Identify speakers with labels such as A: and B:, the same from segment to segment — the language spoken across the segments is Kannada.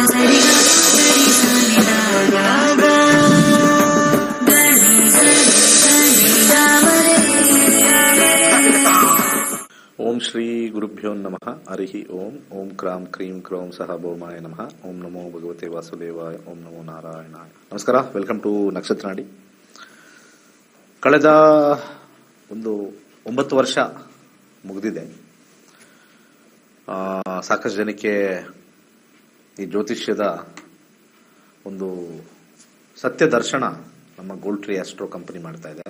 A: ಓಂ ಶ್ರೀ ಗುರುಭ್ಯೋ ನಮಃ. ಹರಿ ಓಂ. ಓಂ ಕ್ರಾಂ ಕ್ರೀಂ ಕ್ರೌಂ ಸಹ ಭೌಮಾಯ ನಮಃ. ಓಂ ನಮೋ ಭಗವತೆ ವಾಸುದೇವಾಯ. ಓಂ ನಮೋ ನಾರಾಯಣಾಯ. ನಮಸ್ಕಾರ. ವೆಲ್ಕಮ್ ಟು ನಕ್ಷತ್ರ ನಾಡಿ. ಕಳೆದ ಒಂದು 9 ವರ್ಷ ಮುಗಿದಿದೆ. ಸಾಕಷ್ಟು ಜನಕ್ಕೆ ಈ ಜ್ಯೋತಿಷ್ಯದ ಒಂದು ಸತ್ಯ ದರ್ಶನ ನಮ್ಮ ಗೋಲ್ಡ್ ಟ್ರೀ ಆಸ್ಟ್ರೋ ಕಂಪನಿ ಮಾಡ್ತಾ ಇದೆ.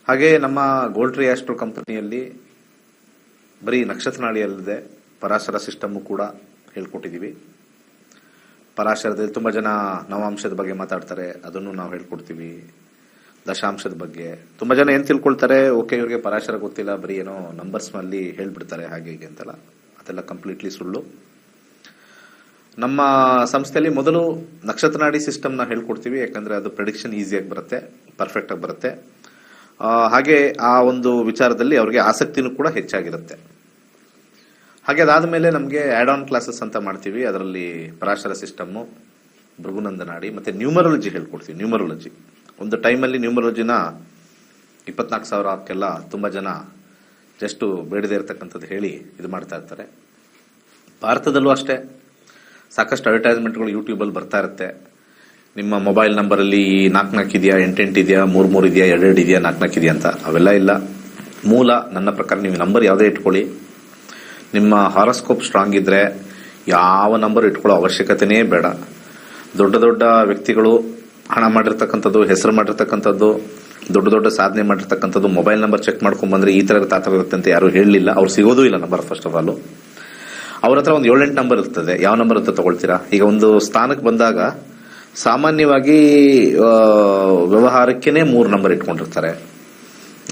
A: ಹಾಗೆ ನಮ್ಮ ಗೋಲ್ಡ್ ಟ್ರೀ ಆಸ್ಟ್ರೋ ಕಂಪನಿಯಲ್ಲಿ ಬರೀ ನಕ್ಷತ್ರ ನಾಡಿ ಅಲ್ಲದೆ ಪರಾಶರ ಸಿಸ್ಟಮ್ ಕೂಡ ಹೇಳ್ಕೊಟ್ಟಿದ್ದೀವಿ. ಪರಾಶರದಲ್ಲಿ ತುಂಬ ಜನ ನವಾಂಶದ ಬಗ್ಗೆ ಮಾತಾಡ್ತಾರೆ, ಅದನ್ನು ನಾವು ಹೇಳ್ಕೊಡ್ತೀವಿ. ದಶಾಂಶದ ಬಗ್ಗೆ ತುಂಬ ಜನ ಏನು ತಿಳ್ಕೊಳ್ತಾರೆ, ಓಕೆ ಇವ್ರಿಗೆ ಪರಾಶರ ಗೊತ್ತಿಲ್ಲ, ಬರೀ ಏನೋ ನಂಬರ್ಸ್ನಲ್ಲಿ ಹೇಳ್ಬಿಡ್ತಾರೆ ಹಾಗೆ ಹೀಗೆ ಅಂತೆಲ್ಲ. ಅದೆಲ್ಲ ಕಂಪ್ಲೀಟ್ಲಿ ಸುಳ್ಳು. ನಮ್ಮ ಸಂಸ್ಥೆಯಲ್ಲಿ ಮೊದಲು ನಕ್ಷತ್ರ ನಾಡಿ ಸಿಸ್ಟಮ್ನ ಹೇಳ್ಕೊಡ್ತೀವಿ, ಯಾಕಂದರೆ ಅದು ಪ್ರೆಡಿಕ್ಷನ್ ಈಸಿಯಾಗಿ ಬರುತ್ತೆ, ಪರ್ಫೆಕ್ಟಾಗಿ ಬರುತ್ತೆ. ಹಾಗೆ ಆ ಒಂದು ವಿಚಾರದಲ್ಲಿ ಅವ್ರಿಗೆ ಆಸಕ್ತಿನೂ ಕೂಡ ಹೆಚ್ಚಾಗಿರುತ್ತೆ. ಹಾಗೆ ಅದಾದಮೇಲೆ ನಮಗೆ ಆ್ಯಡ್ ಆನ್ ಕ್ಲಾಸಸ್ ಅಂತ ಮಾಡ್ತೀವಿ. ಅದರಲ್ಲಿ ಪರಾಶರ ಸಿಸ್ಟಮ್ಮು, ಭೃಗುನಂದ ನಾಡಿ ಮತ್ತು ನ್ಯೂಮರಾಲಜಿ ಹೇಳ್ಕೊಡ್ತೀವಿ. ನ್ಯೂಮರಾಲಜಿ ಒಂದು ಟೈಮಲ್ಲಿ ನ್ಯೂಮರಾಲಜಿನ 24,000ಕ್ಕೆಲ್ಲ ತುಂಬ ಜನ ಜಸ್ಟ್ ಬೇಡದೇ ಇರತಕ್ಕಂಥದ್ದು ಹೇಳಿ ಇದು ಮಾಡ್ತಾ ಇರ್ತಾರೆ. ಭಾರತದಲ್ಲೂ ಅಷ್ಟೇ ಸಾಕಷ್ಟು ಅಡ್ವರ್ಟೈಸ್ಮೆಂಟ್ಗಳು ಯೂಟ್ಯೂಬಲ್ಲಿ ಬರ್ತಾ ಇರುತ್ತೆ. ನಿಮ್ಮ ಮೊಬೈಲ್ ನಂಬರಲ್ಲಿ 4 ಇದೆಯಾ, 8 ಇದೆಯಾ, 3 ಇದೆಯಾ, 2 ಇದೆಯಾ, 4 ಇದೆಯಾ ಅಂತ. ಅವೆಲ್ಲ ಇಲ್ಲ. ಮೂಲ ನನ್ನ ಪ್ರಕಾರ ನೀವು ನಂಬರ್ ಯಾವುದೇ ಇಟ್ಕೊಳ್ಳಿ, ನಿಮ್ಮ ಹಾರೋಸ್ಕೋಪ್ ಸ್ಟ್ರಾಂಗ್ ಇದ್ದರೆ ಯಾವ ನಂಬರ್ ಇಟ್ಕೊಳ್ಳೋ ಅವಶ್ಯಕತೆನೇ ಬೇಡ. ದೊಡ್ಡ ದೊಡ್ಡ ವ್ಯಕ್ತಿಗಳು ಹಣ ಮಾಡಿರ್ತಕ್ಕಂಥದ್ದು, ಹೆಸರು ಮಾಡಿರ್ತಕ್ಕಂಥದ್ದು, ದೊಡ್ಡ ದೊಡ್ಡ ಸಾಧನೆ ಮಾಡಿರ್ತಕ್ಕಂಥದ್ದು ಮೊಬೈಲ್ ನಂಬರ್ ಚೆಕ್ ಮಾಡ್ಕೊಂಡ್ಬಂದ್ರೆ ಈ ಥರ ತಾತ ಇರುತ್ತೆ ಅಂತ ಯಾರು ಹೇಳಲಿಲ್ಲ. ಅವ್ರು ಸಿಗೋದೂ ಇಲ್ಲ ನಂಬರ್. ಫಸ್ಟ್ ಆಫ್ ಆಲ್ ಅವ್ರ ಹತ್ರ ಒಂದು 7-8 ನಂಬರ್ ಇರ್ತದೆ. ಯಾವ ನಂಬರ್ ಅಂತ ತಗೊಳ್ತೀರಾ? ಈಗ ಒಂದು ಸ್ಥಾನಕ್ಕೆ ಬಂದಾಗ ಸಾಮಾನ್ಯವಾಗಿ ವ್ಯವಹಾರಕ್ಕೇನೆ 3 ನಂಬರ್ ಇಟ್ಕೊಂಡಿರ್ತಾರೆ.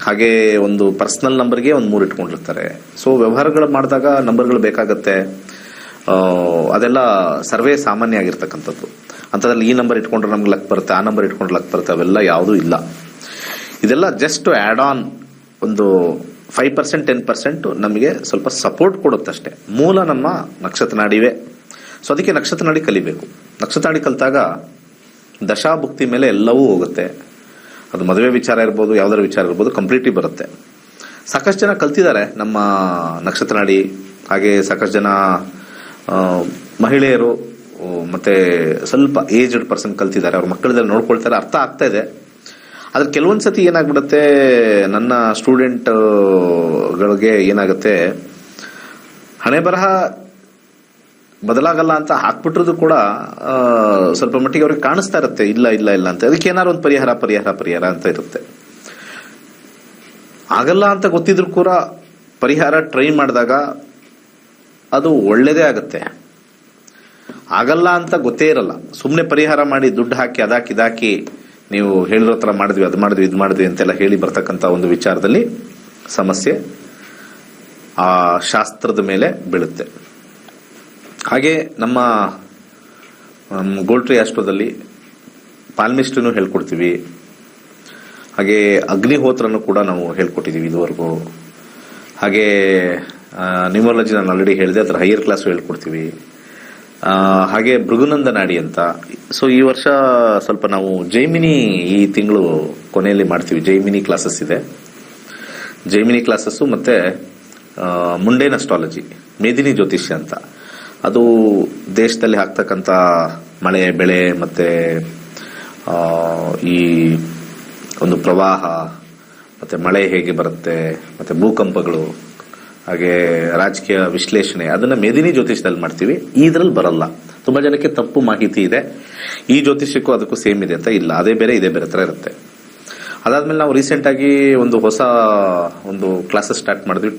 A: ಹಾಗೆ ಒಂದು ಪರ್ಸನಲ್ ನಂಬರ್ಗೆ ಒಂದು 3 ಇಟ್ಕೊಂಡಿರ್ತಾರೆ. ಸೊ ವ್ಯವಹಾರಗಳು ಮಾಡಿದಾಗ ನಂಬರ್ಗಳು ಬೇಕಾಗತ್ತೆ. ಅದೆಲ್ಲ ಸರ್ವೇ ಸಾಮಾನ್ಯ ಆಗಿರ್ತಕ್ಕಂಥದ್ದು. ಅಂಥದ್ರಲ್ಲಿ ಈ ನಂಬರ್ ಇಟ್ಕೊಂಡ್ರೆ ನಮ್ಗೆ ಲಕ್ ಬರುತ್ತೆ, ಆ ನಂಬರ್ ಇಟ್ಕೊಂಡ್ರೆ ಲಕ್ ಬರುತ್ತೆ, ಅವೆಲ್ಲ ಯಾವುದೂ ಇಲ್ಲ. ಇದೆಲ್ಲ ಜಸ್ಟ್ ಆ್ಯಡ್ ಆನ್ ಒಂದು 5%, 10% ನಮಗೆ ಸ್ವಲ್ಪ ಸಪೋರ್ಟ್ ಕೊಡುತ್ತಷ್ಟೇ. ಮೂಲ ನಮ್ಮ ನಕ್ಷತ್ರ ನಾಡಿವೆ. ಸೊ ಅದಕ್ಕೆ ನಕ್ಷತ್ರ ನಾಡಿ ಕಲಿಬೇಕು. ನಕ್ಷತ್ರ ನಾಡಿ ಕಲಿತಾಗ ದಶಾಭುಕ್ತಿ ಮೇಲೆ ಎಲ್ಲವೂ ಹೋಗುತ್ತೆ. ಅದು ಮದುವೆ ವಿಚಾರ ಇರ್ಬೋದು, ಯಾವುದಾದ್ರು ವಿಚಾರ ಇರ್ಬೋದು, ಕಂಪ್ಲೀಟ್ಲಿ ಬರುತ್ತೆ. ಸಾಕಷ್ಟು ಜನ ಕಲ್ತಿದ್ದಾರೆ ನಮ್ಮ ನಕ್ಷತ್ರ ನಾಡಿ. ಹಾಗೆ ಸಾಕಷ್ಟು ಜನ ಮಹಿಳೆಯರು ಮತ್ತೆ ಸ್ವಲ್ಪ ಏಜ್ಡ್ ಪರ್ಸನ್ ಕಲ್ತಿದ್ದಾರೆ. ಅವ್ರ ಮಕ್ಕಳದೆಲ್ಲ ನೋಡ್ಕೊಳ್ತಾರೆ, ಅರ್ಥ ಆಗ್ತಾ ಇದೆ. ಆದ್ರೆ ಕೆಲವೊಂದು ಸತಿ ಏನಾಗ್ಬಿಡುತ್ತೆ, ನನ್ನ ಸ್ಟೂಡೆಂಟ್ಗಳಿಗೆ ಏನಾಗುತ್ತೆ, ಹಣೆ ಬರಹ ಬದಲಾಗಲ್ಲ ಅಂತ ಹಾಕ್ಬಿಟ್ರದು ಕೂಡ ಸ್ವಲ್ಪ ಮಟ್ಟಿಗೆ ಅವ್ರಿಗೆ ಕಾಣಿಸ್ತಾ ಇರುತ್ತೆ, ಇಲ್ಲ ಇಲ್ಲ ಇಲ್ಲ ಅಂತ. ಅದಕ್ಕೆ ಏನಾದ್ರು ಒಂದು ಪರಿಹಾರ ಅಂತ ಇರುತ್ತೆ. ಆಗಲ್ಲ ಅಂತ ಗೊತ್ತಿದ್ರು ಕೂಡ ಪರಿಹಾರ ಟ್ರೈ ಮಾಡಿದಾಗ ಅದು ಒಳ್ಳೇದೇ ಆಗುತ್ತೆ. ಆಗಲ್ಲ ಅಂತ ಗೊತ್ತೇ ಇರಲ್ಲ, ಸುಮ್ಮನೆ ಪರಿಹಾರ ಮಾಡಿ ದುಡ್ಡು ಹಾಕಿ ಇದಾಕಿ ನೀವು ಹೇಳಿರೋ ಥರ ಮಾಡಿದ್ವಿ, ಅದು ಮಾಡಿದ್ವಿ, ಇದು ಮಾಡಿದ್ವಿ ಅಂತೆಲ್ಲ ಹೇಳಿ ಬರ್ತಕ್ಕಂಥ ಒಂದು ವಿಚಾರದಲ್ಲಿ ಸಮಸ್ಯೆ ಆ ಶಾಸ್ತ್ರದ ಮೇಲೆ ಬೀಳುತ್ತೆ. ಹಾಗೆ ನಮ್ಮ ಗೋಲ್ಡ್ ಟ್ರೀ ಆಸ್ಟ್ರೋದಲ್ಲಿ ಪಾಲ್ಮಿಸ್ಟ್ರಿನೂ ಹೇಳ್ಕೊಡ್ತೀವಿ. ಹಾಗೆ ಅಗ್ನಿಹೋತ್ರನೂ ಕೂಡ ನಾವು ಹೇಳ್ಕೊಟ್ಟಿದ್ದೀವಿ ಇದುವರೆಗೂ. ಹಾಗೆ ನ್ಯೂಮರಾಲಜಿ ನಾನು ಆಲ್ರೆಡಿ ಹೇಳಿದೆ, ಅದರ ಹೈಯರ್ ಕ್ಲಾಸು ಹೇಳ್ಕೊಡ್ತೀವಿ. ಹಾಗೆ ಭೃಗುನಂದ ನಾಡಿ ಅಂತ. ಸೊ ಈ ವರ್ಷ ಸ್ವಲ್ಪ ನಾವು ಜೈಮಿನಿ ಈ ತಿಂಗಳು ಕೊನೆಯಲ್ಲಿ ಮಾಡ್ತೀವಿ. ಜೈಮಿನಿ ಕ್ಲಾಸಸ್ ಇದೆ. ಜೈಮಿನಿ ಕ್ಲಾಸಸ್ಸು ಮತ್ತು ಮುಂಡೇನ್ ಅಸ್ಟ್ರಾಲಜಿ, ಮೇದಿನಿ ಜ್ಯೋತಿಷ್ಯ ಅಂತ. ಅದು ದೇಶದಲ್ಲಿ ಆಗ್ತಕ್ಕಂಥ ಮಳೆ ಬೆಳೆ ಮತ್ತು ಈ ಒಂದು ಪ್ರವಾಹ ಮತ್ತು ಮಳೆ ಹೇಗೆ ಬರುತ್ತೆ ಮತ್ತು ಭೂಕಂಪಗಳು, ಹಾಗೆ ರಾಜಕೀಯ ವಿಶ್ಲೇಷಣೆ, ಅದನ್ನು ಮೇದಿನಿ ಜ್ಯೋತಿಷ್ಯದಲ್ಲಿ ಮಾಡ್ತೀವಿ. ಇದರಲ್ಲಿ ಬರಲ್ಲ. ತುಂಬ ಜನಕ್ಕೆ ತಪ್ಪು ಮಾಹಿತಿ ಇದೆ, ಈ ಜ್ಯೋತಿಷ್ಯಕ್ಕೂ ಅದಕ್ಕೂ ಸೇಮ್ ಇದೆ ಅಂತ. ಇಲ್ಲ, ಅದೇ ಬೇರೆ ಇದೇ ಬೇರೆ ಥರ ಇರುತ್ತೆ. ಅದಾದಮೇಲೆ ನಾವು ರೀಸೆಂಟಾಗಿ ಒಂದು ಹೊಸ ಕ್ಲಾಸಸ್ ಸ್ಟಾರ್ಟ್ ಮಾಡಿದ್ವಿ,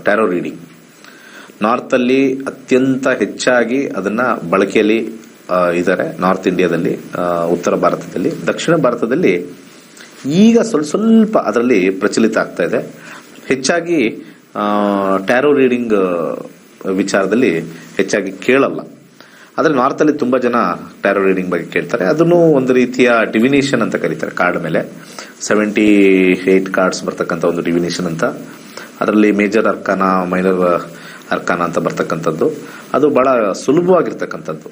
A: ಟ್ಯಾರೋ ರೀಡಿಂಗ್. ನಾರ್ತಲ್ಲಿ ಅತ್ಯಂತ ಹೆಚ್ಚಾಗಿ ಅದನ್ನು ಬಳಕೆಯಲ್ಲಿ ಇದ್ದಾರೆ, ನಾರ್ತ್ ಇಂಡಿಯಾದಲ್ಲಿ, ಉತ್ತರ ಭಾರತದಲ್ಲಿ. ದಕ್ಷಿಣ ಭಾರತದಲ್ಲಿ ಈಗ ಸ್ವಲ್ಪ ಅದರಲ್ಲಿ ಪ್ರಚಲಿತ ಆಗ್ತಾ ಇದೆ. ಹೆಚ್ಚಾಗಿ ಟ್ಯಾರೋ ರೀಡಿಂಗ್ ವಿಚಾರದಲ್ಲಿ ಹೆಚ್ಚಾಗಿ ಕೇಳಲ್ಲ. ಆದರೆ ನಾರ್ತಲ್ಲಿ ತುಂಬ ಜನ ಟ್ಯಾರೋ ರೀಡಿಂಗ್ ಬಗ್ಗೆ ಕೇಳ್ತಾರೆ. ಅದನ್ನು ಒಂದು ರೀತಿಯ ಡಿವಿನೇಷನ್ ಅಂತ ಕರೀತಾರೆ. ಕಾರ್ಡ್ ಮೇಲೆ 78 ಕಾರ್ಡ್ಸ್ ಬರ್ತಕ್ಕಂಥ ಒಂದು ಡಿವಿನೇಷನ್ ಅಂತ. ಅದರಲ್ಲಿ ಮೇಜರ್ ಅರ್ಕಾನ, ಮೈನರ್ ಅರ್ಕಾನ ಅಂತ ಬರ್ತಕ್ಕಂಥದ್ದು. ಅದು ಬಹಳ ಸುಲಭವಾಗಿರ್ತಕ್ಕಂಥದ್ದು,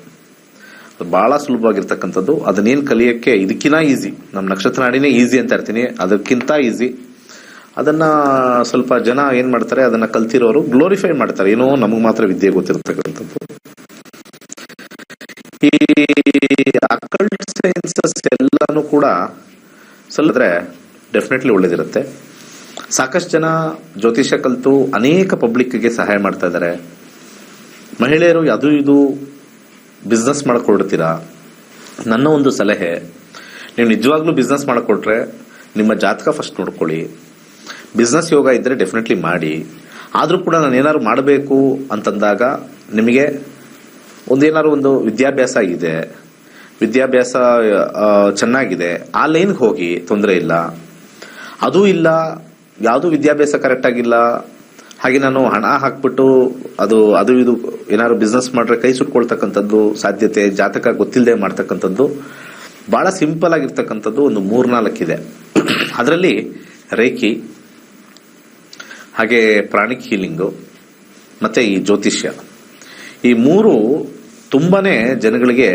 A: ಬಹಳ ಸುಲಭವಾಗಿರ್ತಕ್ಕಂಥದ್ದು. ಅದನ್ನೇನು ಕಲಿಯೋಕ್ಕೆ ಇದಕ್ಕಿಂತ ಈಸಿ, ನಮ್ಮ ನಕ್ಷತ್ರ ನಾಡಿನೇ ಈಸಿ ಅಂತ ಇರ್ತೀನಿ, ಅದಕ್ಕಿಂತ ಈಸಿ. ಅದನ್ನ ಸ್ವಲ್ಪ ಜನ ಏನ್ ಮಾಡ್ತಾರೆ, ಅದನ್ನ ಕಲ್ತಿರೋರು ಗ್ಲೋರಿಫೈ ಮಾಡ್ತಾರೆ, ಏನೋ ನಮಗೆ ಮಾತ್ರ ವಿದ್ಯೆ ಗೊತ್ತಿರತಕ್ಕಂಥದ್ದು. ಈ ಅಕಲ್ಟ್ ಸೈನ್ಸಸ್ ಎಲ್ಲಾನು ಕೂಡ ಸ್ವಲ್ಪ ಡೆಫಿನೆಟ್ಲಿ ಒಳ್ಳೇದಿರುತ್ತೆ. ಸಾಕಷ್ಟು ಜನ ಜ್ಯೋತಿಷ್ಯ ಕಲಿತು ಅನೇಕ ಪಬ್ಲಿಕ್ಗೆ ಸಹಾಯ ಮಾಡ್ತಾ ಇದ್ದಾರೆ. ಮಹಿಳೆಯರು ಅದು ಇದು ಬಿಸ್ನೆಸ್ ಮಾಡ್ಕೊಡ್ತೀರಾ, ನನ್ನ ಒಂದು ಸಲಹೆ, ನೀವು ನಿಜವಾಗ್ಲೂ ಬಿಸ್ನೆಸ್ ಮಾಡಿಕೊಟ್ರೆ ನಿಮ್ಮ ಜಾತಕ ಫಸ್ಟ್ ನೋಡ್ಕೊಳ್ಳಿ. ಬಿಸ್ನೆಸ್ ಯೋಗ ಇದ್ದರೆ ಡೆಫಿನೆಟ್ಲಿ ಮಾಡಿ. ಆದರೂ ಕೂಡ ನಾನು ಏನಾದ್ರು ಮಾಡಬೇಕು ಅಂತಂದಾಗ ನಿಮಗೆ ಒಂದೇನಾದ್ರು ಒಂದು ವಿದ್ಯಾಭ್ಯಾಸ ಇದೆ, ವಿದ್ಯಾಭ್ಯಾಸ ಚೆನ್ನಾಗಿದೆ, ಆ ಲೈನ್ಗೆ ಹೋಗಿ, ತೊಂದರೆ ಇಲ್ಲ. ಅದೂ ಇಲ್ಲ, ಯಾವುದೂ ವಿದ್ಯಾಭ್ಯಾಸ ಕರೆಕ್ಟಾಗಿಲ್ಲ, ಹಾಗೆ ನಾನು ಹಣ ಹಾಕ್ಬಿಟ್ಟು ಅದು ಇದು ಏನಾದ್ರು ಬಿಸ್ನೆಸ್ ಮಾಡ್ರೆ ಕೈ ಸುಟ್ಕೊಳ್ತಕ್ಕಂಥದ್ದು ಸಾಧ್ಯತೆ, ಜಾತಕ ಗೊತ್ತಿಲ್ಲದೆ ಮಾಡ್ತಕ್ಕಂಥದ್ದು ಬಹಳ ಸಿಂಪಲ್ ಆಗಿರ್ತಕ್ಕಂಥದ್ದು ಒಂದು 3-4 ಇದೆ. ಅದರಲ್ಲಿ ರೇಖಿ, ಹಾಗೆ ಪ್ರಾಣಿಕ್ ಹೀಲಿಂಗು, ಮತ್ತೆ ಈ ಜ್ಯೋತಿಷ್ಯ, ಈ 3 ತುಂಬಾನೇ ಜನಗಳಿಗೆ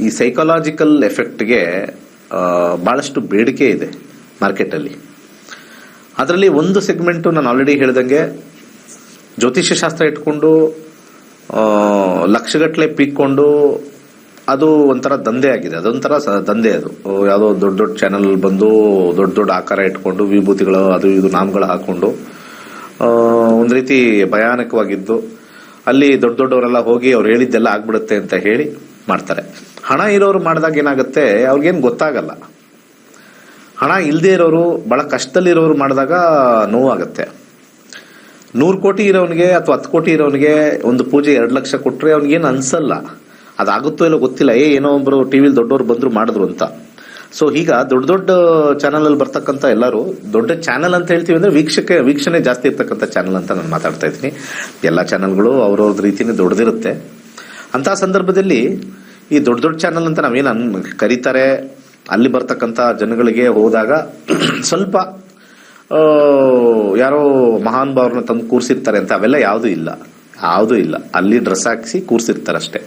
A: ಈ ಸೈಕಾಲಜಿಕಲ್ ಎಫೆಕ್ಟ್ಗೆ ಬಹಳಷ್ಟು ಬೇಡಿಕೆ ಇದೆ ಮಾರ್ಕೆಟಲ್ಲಿ. ಅದರಲ್ಲಿ ಒಂದು ಸೆಗ್ಮೆಂಟು ನಾನು ಆಲ್ರೆಡಿ ಹೇಳ್ದಂಗೆ ಜ್ಯೋತಿಷ್ಯ ಶಾಸ್ತ್ರ ಇಟ್ಕೊಂಡು ಲಕ್ಷಗಟ್ಟಲೆ ಪೀಕ್ಕೊಂಡು ಅದು ಒಂಥರ ದಂಧೆ ಆಗಿದೆ. ಅದೊಂಥರ ದಂಧೆ. ಅದು ಯಾವುದೋ ದೊಡ್ಡ ದೊಡ್ಡ ಚಾನೆಲ್ ಬಂದು ದೊಡ್ಡ ದೊಡ್ಡ ಆಕಾರ ಇಟ್ಕೊಂಡು ವಿಭೂತಿಗಳು ಅದು ಇದು ನಾಮಗಳು ಹಾಕೊಂಡು ಒಂದು ರೀತಿ ಭಯಾನಕವಾಗಿದ್ದು, ಅಲ್ಲಿ ದೊಡ್ಡ ದೊಡ್ಡವರೆಲ್ಲ ಹೋಗಿ ಅವ್ರು ಹೇಳಿದ್ದೆಲ್ಲ ಆಗ್ಬಿಡುತ್ತೆ ಅಂತ ಹೇಳಿ ಮಾಡ್ತಾರೆ. ಹಣ ಇರೋರು ಮಾಡಿದಾಗ ಏನಾಗುತ್ತೆ, ಅವ್ರಿಗೇನು ಗೊತ್ತಾಗಲ್ಲ. ಹಣ ಇಲ್ಲದೆ ಇರೋರು, ಬಹಳ ಕಷ್ಟದಲ್ಲಿರೋರು ಮಾಡಿದಾಗ ನೋವಾಗುತ್ತೆ. 100 ಕೋಟಿ ಇರೋನಿಗೆ ಅಥವಾ 10 ಕೋಟಿ ಇರೋನಿಗೆ ಒಂದು ಪೂಜೆ 2 ಲಕ್ಷ ಕೊಟ್ರೆ ಅವ್ನಿಗೇನು ಅನ್ಸಲ್ಲ. ಅದಾಗುತ್ತೋ ಇಲ್ಲೋ ಗೊತ್ತಿಲ್ಲ, ಏನೋ ಒಬ್ರು ಟಿವಿಲಿ ದೊಡ್ಡವ್ರು ಬಂದ್ರು ಮಾಡಿದ್ರು ಅಂತ. ಸೊ ಈಗ ದೊಡ್ಡ ದೊಡ್ಡ ಚಾನಲ್ ಅಲ್ಲಿ ಬರ್ತಕ್ಕಂಥ ಎಲ್ಲರೂ, ದೊಡ್ಡ ಚಾನಲ್ ಅಂತ ಹೇಳ್ತೀವಿ ಅಂದ್ರೆ ವೀಕ್ಷಣೆ ಜಾಸ್ತಿ ಇರ್ತಕ್ಕಂಥ ಚಾನಲ್ ಅಂತ ನಾನು ಮಾತಾಡ್ತಾ ಇದ್ದೀನಿ. ಎಲ್ಲ ಚಾನಲ್ಗಳು ಅವ್ರವ್ರ ರೀತಿನೇ ದೊಡ್ಡದಿರುತ್ತೆ. ಅಂತ ಸಂದರ್ಭದಲ್ಲಿ ಈ ದೊಡ್ಡ ದೊಡ್ಡ ಚಾನಲ್ ಅಂತ ನಾವೇನು ಕರೀತಾರೆ, ಅಲ್ಲಿ ಬರ್ತಕ್ಕಂಥ ಜನಗಳಿಗೆ ಹೋದಾಗ ಸ್ವಲ್ಪ ಯಾರೋ ಮಹಾನ್ ಭಾವ್ರನ್ನ ತಂದು ಕೂರಿಸಿರ್ತಾರೆ ಅಂತ ಅವೆಲ್ಲ ಯಾವುದೂ ಇಲ್ಲ. ಅಲ್ಲಿ ಡ್ರೆಸ್ ಹಾಕಿಸಿ ಕೂರಿಸಿರ್ತಾರೆ ಅಷ್ಟೇ.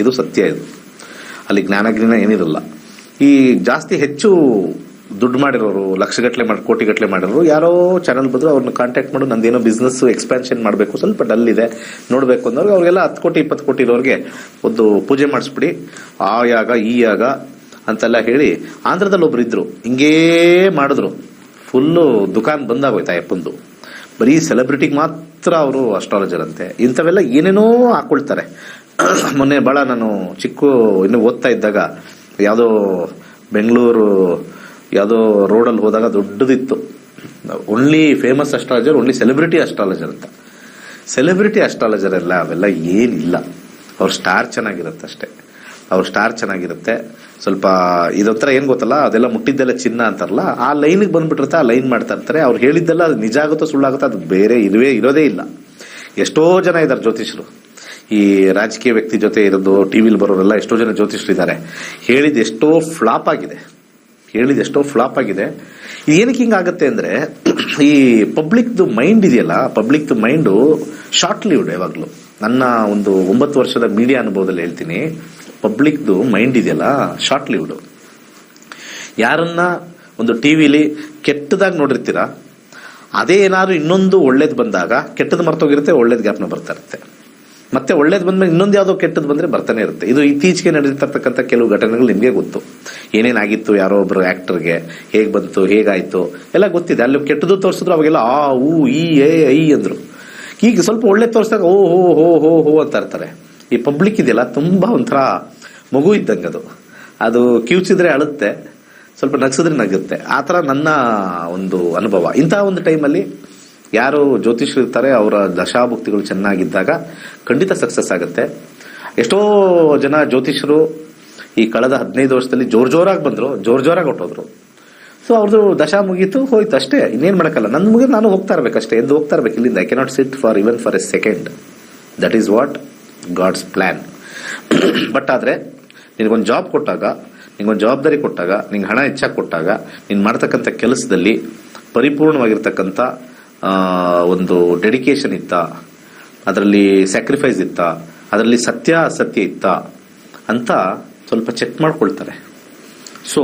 A: ಇದು ಸತ್ಯ. ಇದು ಅಲ್ಲಿ ಜ್ಞಾನ ಏನಿರಲ್ಲ. ಈ ಜಾಸ್ತಿ ಹೆಚ್ಚು ದುಡ್ಡು ಮಾಡಿರೋರು, ಲಕ್ಷಗಟ್ಟಲೆ ಕೋಟಿಗಟ್ಟಲೆ ಮಾಡಿರೋರು ಯಾರೋ ಚಾನಲ್ ಬಂದ್ರು ಅವ್ರನ್ನ ಕಾಂಟ್ಯಾಕ್ಟ್ ಮಾಡು, ನಂದೇನೋ ಬಿಸ್ನೆಸ್ ಎಕ್ಸ್ಪಾನ್ಷನ್ ಮಾಡಬೇಕು, ಸ್ವಲ್ಪ ಡಲ್ ಇದೆ ನೋಡ್ಬೇಕು ಅಂದವ್ರಿಗೆ, ಅವ್ರಿಗೆಲ್ಲ 10 ಕೋಟಿ 20 ಕೋಟಿ ಇರೋರಿಗೆ ಒಂದು ಪೂಜೆ ಮಾಡಿಸ್ಬಿಡಿ, ಆ ಯಾಗ ಈ ಯಾಗ ಅಂತೆಲ್ಲ ಹೇಳಿ. ಆಂಧ್ರದಲ್ಲಿ ಒಬ್ರು ಇದ್ರು, ಹಿಂಗೇ ಮಾಡಿದ್ರು, ಫುಲ್ಲು ದುಕಾನ್ ಬಂದಾಗೋಯ್ತಾ ಅಪ್ಪಂದು. ಬರೀ ಸೆಲೆಬ್ರಿಟಿಗೆ ಮಾತ್ರ ಅವರು ಅಸ್ಟ್ರಾಲಜರ್ ಅಂತೆ. ಇಂಥವೆಲ್ಲ ಏನೇನೋ ಹಾಕೊಳ್ತಾರೆ. ಮೊನ್ನೆ ಬಹಳ ನಾನು ಇನ್ನು ಓದ್ತಾ ಇದ್ದಾಗ ಯಾವುದೋ ಬೆಂಗಳೂರು ಯಾವುದೋ ರೋಡಲ್ಲಿ ಹೋದಾಗ ದೊಡ್ಡದಿತ್ತು, only famous astrologer, only celebrity astrologer ಅಂತ. ಸೆಲೆಬ್ರಿಟಿ ಅಸ್ಟ್ರಾಲಜರ್ ಎಲ್ಲ ಅವೆಲ್ಲ ಏನಿಲ್ಲ. ಅವ್ರ ಸ್ಟಾರ್ ಚೆನ್ನಾಗಿರುತ್ತೆ ಅಷ್ಟೇ. ಅವ್ರ ಸ್ಟಾರ್ ಚೆನ್ನಾಗಿರುತ್ತೆ. ಸ್ವಲ್ಪ ಇದೊಂಥರ ಏನ್ ಗೊತ್ತಲ್ಲ, ಅದೆಲ್ಲ ಮುಟ್ಟಿದ್ದೆಲ್ಲ ಚಿನ್ನ ಅಂತಾರಲ್ಲ, ಆ ಲೈನ್ಗೆ ಬಂದ್ಬಿಟ್ಟಿರುತ್ತೆ, ಆ ಲೈನ್ ಮಾಡ್ತಾ ಇರ್ತಾರೆ. ಅವ್ರು ಹೇಳಿದ್ದೆಲ್ಲ ಅದು ನಿಜ ಆಗುತ್ತೋ ಸುಳ್ಳಾಗುತ್ತೋ ಅದು ಬೇರೆ ಇರೋದೇ ಇಲ್ಲ. ಎಷ್ಟೋ ಜನ ಇದ್ದಾರೆ ಜ್ಯೋತಿಷರು, ಈ ರಾಜಕೀಯ ವ್ಯಕ್ತಿ ಜೊತೆ ಇರೋದು, ಟಿವಿಲಿ ಬರೋರೆಲ್ಲ ಎಷ್ಟೋ ಜನ ಜ್ಯೋತಿಷರು ಇದ್ದಾರೆ. ಹೇಳಿದ ಎಷ್ಟೋ ಫ್ಲಾಪ್ ಆಗಿದೆ. ಏನಕ್ಕೆ ಹಿಂಗಾಗತ್ತೆ ಅಂದ್ರೆ, ಈ ಪಬ್ಲಿಕ್ದು ಮೈಂಡ್ ಇದೆಯಲ್ಲ, ಪಬ್ಲಿಕ್ದು ಮೈಂಡು ಶಾರ್ಟ್ ಲಿವ್ಡ್. ಯಾವಾಗ್ಲೂ ನನ್ನ ಒಂದು 9 ವರ್ಷದ ಮೀಡಿಯಾ ಅನುಭವದಲ್ಲಿ ಹೇಳ್ತೀನಿ, ಪಬ್ಲಿಕ್ದು ಮೈಂಡ್ ಇದೆಯಲ್ಲ ಶಾರ್ಟ್ ಲಿವ್ಡ್. ಯಾರನ್ನ ಒಂದು ಟಿವಿಲಿ ಕೆಟ್ಟದಾಗಿ ನೋಡಿರ್ತೀರಾ, ಅದೇ ಏನಾದ್ರು ಇನ್ನೊಂದು ಒಳ್ಳೇದು ಬಂದಾಗ ಕೆಟ್ಟದ್ದು ಮರ್ತೋಗಿರುತ್ತೆ, ಒಳ್ಳೇದು ಜ್ಞಾಪನ ಬರ್ತಾ ಇರುತ್ತೆ. ಮತ್ತೆ ಒಳ್ಳೇದು ಬಂದ್ಮೇಲೆ ಇನ್ನೊಂದು ಯಾವುದೋ ಕೆಟ್ಟದ್ದು ಬಂದ್ರೆ ಬರ್ತಾನೆ ಇರುತ್ತೆ. ಇದು ಇತ್ತೀಚೆಗೆ ನಡೆದಿರ್ತಕ್ಕಂಥ ಕೆಲವು ಘಟನೆಗಳು ನಿಮಗೆ ಗೊತ್ತು. ಏನೇನಾಗಿತ್ತು, ಯಾರೋ ಒಬ್ರು ಆಕ್ಟರ್ಗೆ ಹೇಗ್ ಬಂತು, ಹೇಗಾಯ್ತು ಎಲ್ಲ ಗೊತ್ತಿದೆ. ಅಲ್ಲಿ ಕೆಟ್ಟದ್ದು ತೋರಿಸಿದ್ರು ಅವಾಗೆಲ್ಲ ಆ ಊ ಈ ಐ ಅಂದ್ರು. ಈಗ ಸ್ವಲ್ಪ ಒಳ್ಳೆ ತೋರಿಸಿದಾಗ ಓ ಹೋ ಹೋ ಹೋ ಹೋ ಅಂತ ಇರ್ತಾರೆ. ಈ ಪಬ್ಲಿಕ್ ಇದೆಯಲ್ಲ ತುಂಬಾ ಒಂಥರ ಮಗು ಇದ್ದಂಗೆ. ಅದು ಕಿವುಚಿದ್ರೆ ಅಳುತ್ತೆ, ಸ್ವಲ್ಪ ನಗ್ಸಿದ್ರೆ ನಗುತ್ತೆ. ಆ ಥರ ನನ್ನ ಒಂದು ಅನುಭವ. ಇಂತಹ ಒಂದು ಟೈಮಲ್ಲಿ ಯಾರು ಜ್ಯೋತಿಷರು ಇರ್ತಾರೆ, ಅವರ ದಶಾಭುಕ್ತಿಗಳು ಚೆನ್ನಾಗಿದ್ದಾಗ ಖಂಡಿತ ಸಕ್ಸಸ್ ಆಗುತ್ತೆ. ಎಷ್ಟೋ ಜನ ಜ್ಯೋತಿಷರು ಈ ಕಳೆದ 15 ವರ್ಷದಲ್ಲಿ ಜೋರಾಗಿ ಬಂದ್ರು, ಜೋರಾಗಿ ಹೊಟ್ಟೋದ್ರು. ಸೊ ಅವ್ರದ್ದು ದಶಾ ಮುಗೀತು, ಹೋಯ್ತು ಅಷ್ಟೇ. ಇನ್ನೇನ್ ಮಾಡಕ್ಕಲ್ಲ. ನನ್ನ ಮುಗಿದು ನಾನು ಹೋಗ್ತಾ ಇರ್ಬೇಕಷ್ಟೇ, ಎದ್ದು ಹೋಗ್ತಾ ಇರ್ಬೇಕು ಇಲ್ಲಿಂದ. I cannot sit for even for a second. That is what God's plan. But ಆದ್ರೆ ನಿನಗೊಂದು ಜಾಬ್ ಕೊಟ್ಟಾಗ, ನಿಂಗೊಂದು ಜವಾಬ್ದಾರಿ ಕೊಟ್ಟಾಗ, ನಿಂಗೆ ಹಣ ಹೆಚ್ಚಾಗಿ ಕೊಟ್ಟಾಗ, ನೀನು ಮಾಡ್ತಕ್ಕಂಥ ಕೆಲಸದಲ್ಲಿ ಪರಿಪೂರ್ಣವಾಗಿರ್ತಕ್ಕಂಥ ಒಂದು ಡೆಡಿಕೇಶನ್ ಇತ್ತ, ಅದರಲ್ಲಿ ಸ್ಯಾಕ್ರಿಫೈಸ್ ಇತ್ತಾ, ಅದರಲ್ಲಿ ಸತ್ಯ ಅಸತ್ಯ ಇತ್ತಾ ಅಂತ ಸ್ವಲ್ಪ ಚೆಕ್ ಮಾಡ್ಕೊಳ್ತಾರೆ. ಸೊ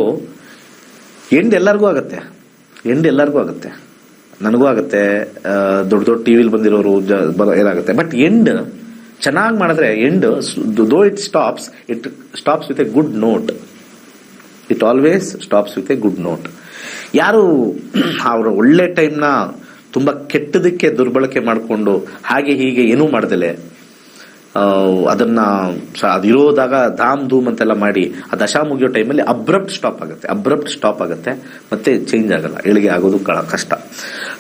A: ಎಂಡ್ ಎಲ್ಲರಿಗೂ ಆಗುತ್ತೆ, ನನಗೂ ಆಗುತ್ತೆ, ದೊಡ್ಡ ದೊಡ್ಡ ಟಿವಿಲಿ ಬಂದಿರೋರು ಏನಾಗುತ್ತೆ. ಬಟ್ ಎಂಡ್ ಚೆನ್ನಾಗಿ ಮಾಡಿದ್ರೆ, end though it stops with A good note. It always stops with A good note. ಯಾರು ಅವರ ಒಳ್ಳೆ ಟೈಮ್ನ ತುಂಬಾ ಕೆಟ್ಟದಕ್ಕೆ ದುರ್ಬಳಕೆ ಮಾಡಿಕೊಂಡು ಹಾಗೆ ಹೀಗೆ ಏನೂ ಮಾಡ್ದಲೆ ಅದನ್ನ ಅದಿರೋದಾಗ ಧಾಮ್ ಧೂಮ್ ಅಂತೆಲ್ಲ ಮಾಡಿ ಆ ದಶಾ ಮುಗಿಯೋ ಟೈಮಲ್ಲಿ ಅಬ್ರಪ್ಟ್ ಸ್ಟಾಪ್ ಆಗುತ್ತೆ, ಮತ್ತೆ ಚೇಂಜ್ ಆಗಲ್ಲ, ಏಳಿಗೆ ಆಗೋದು ಕಷ್ಟ.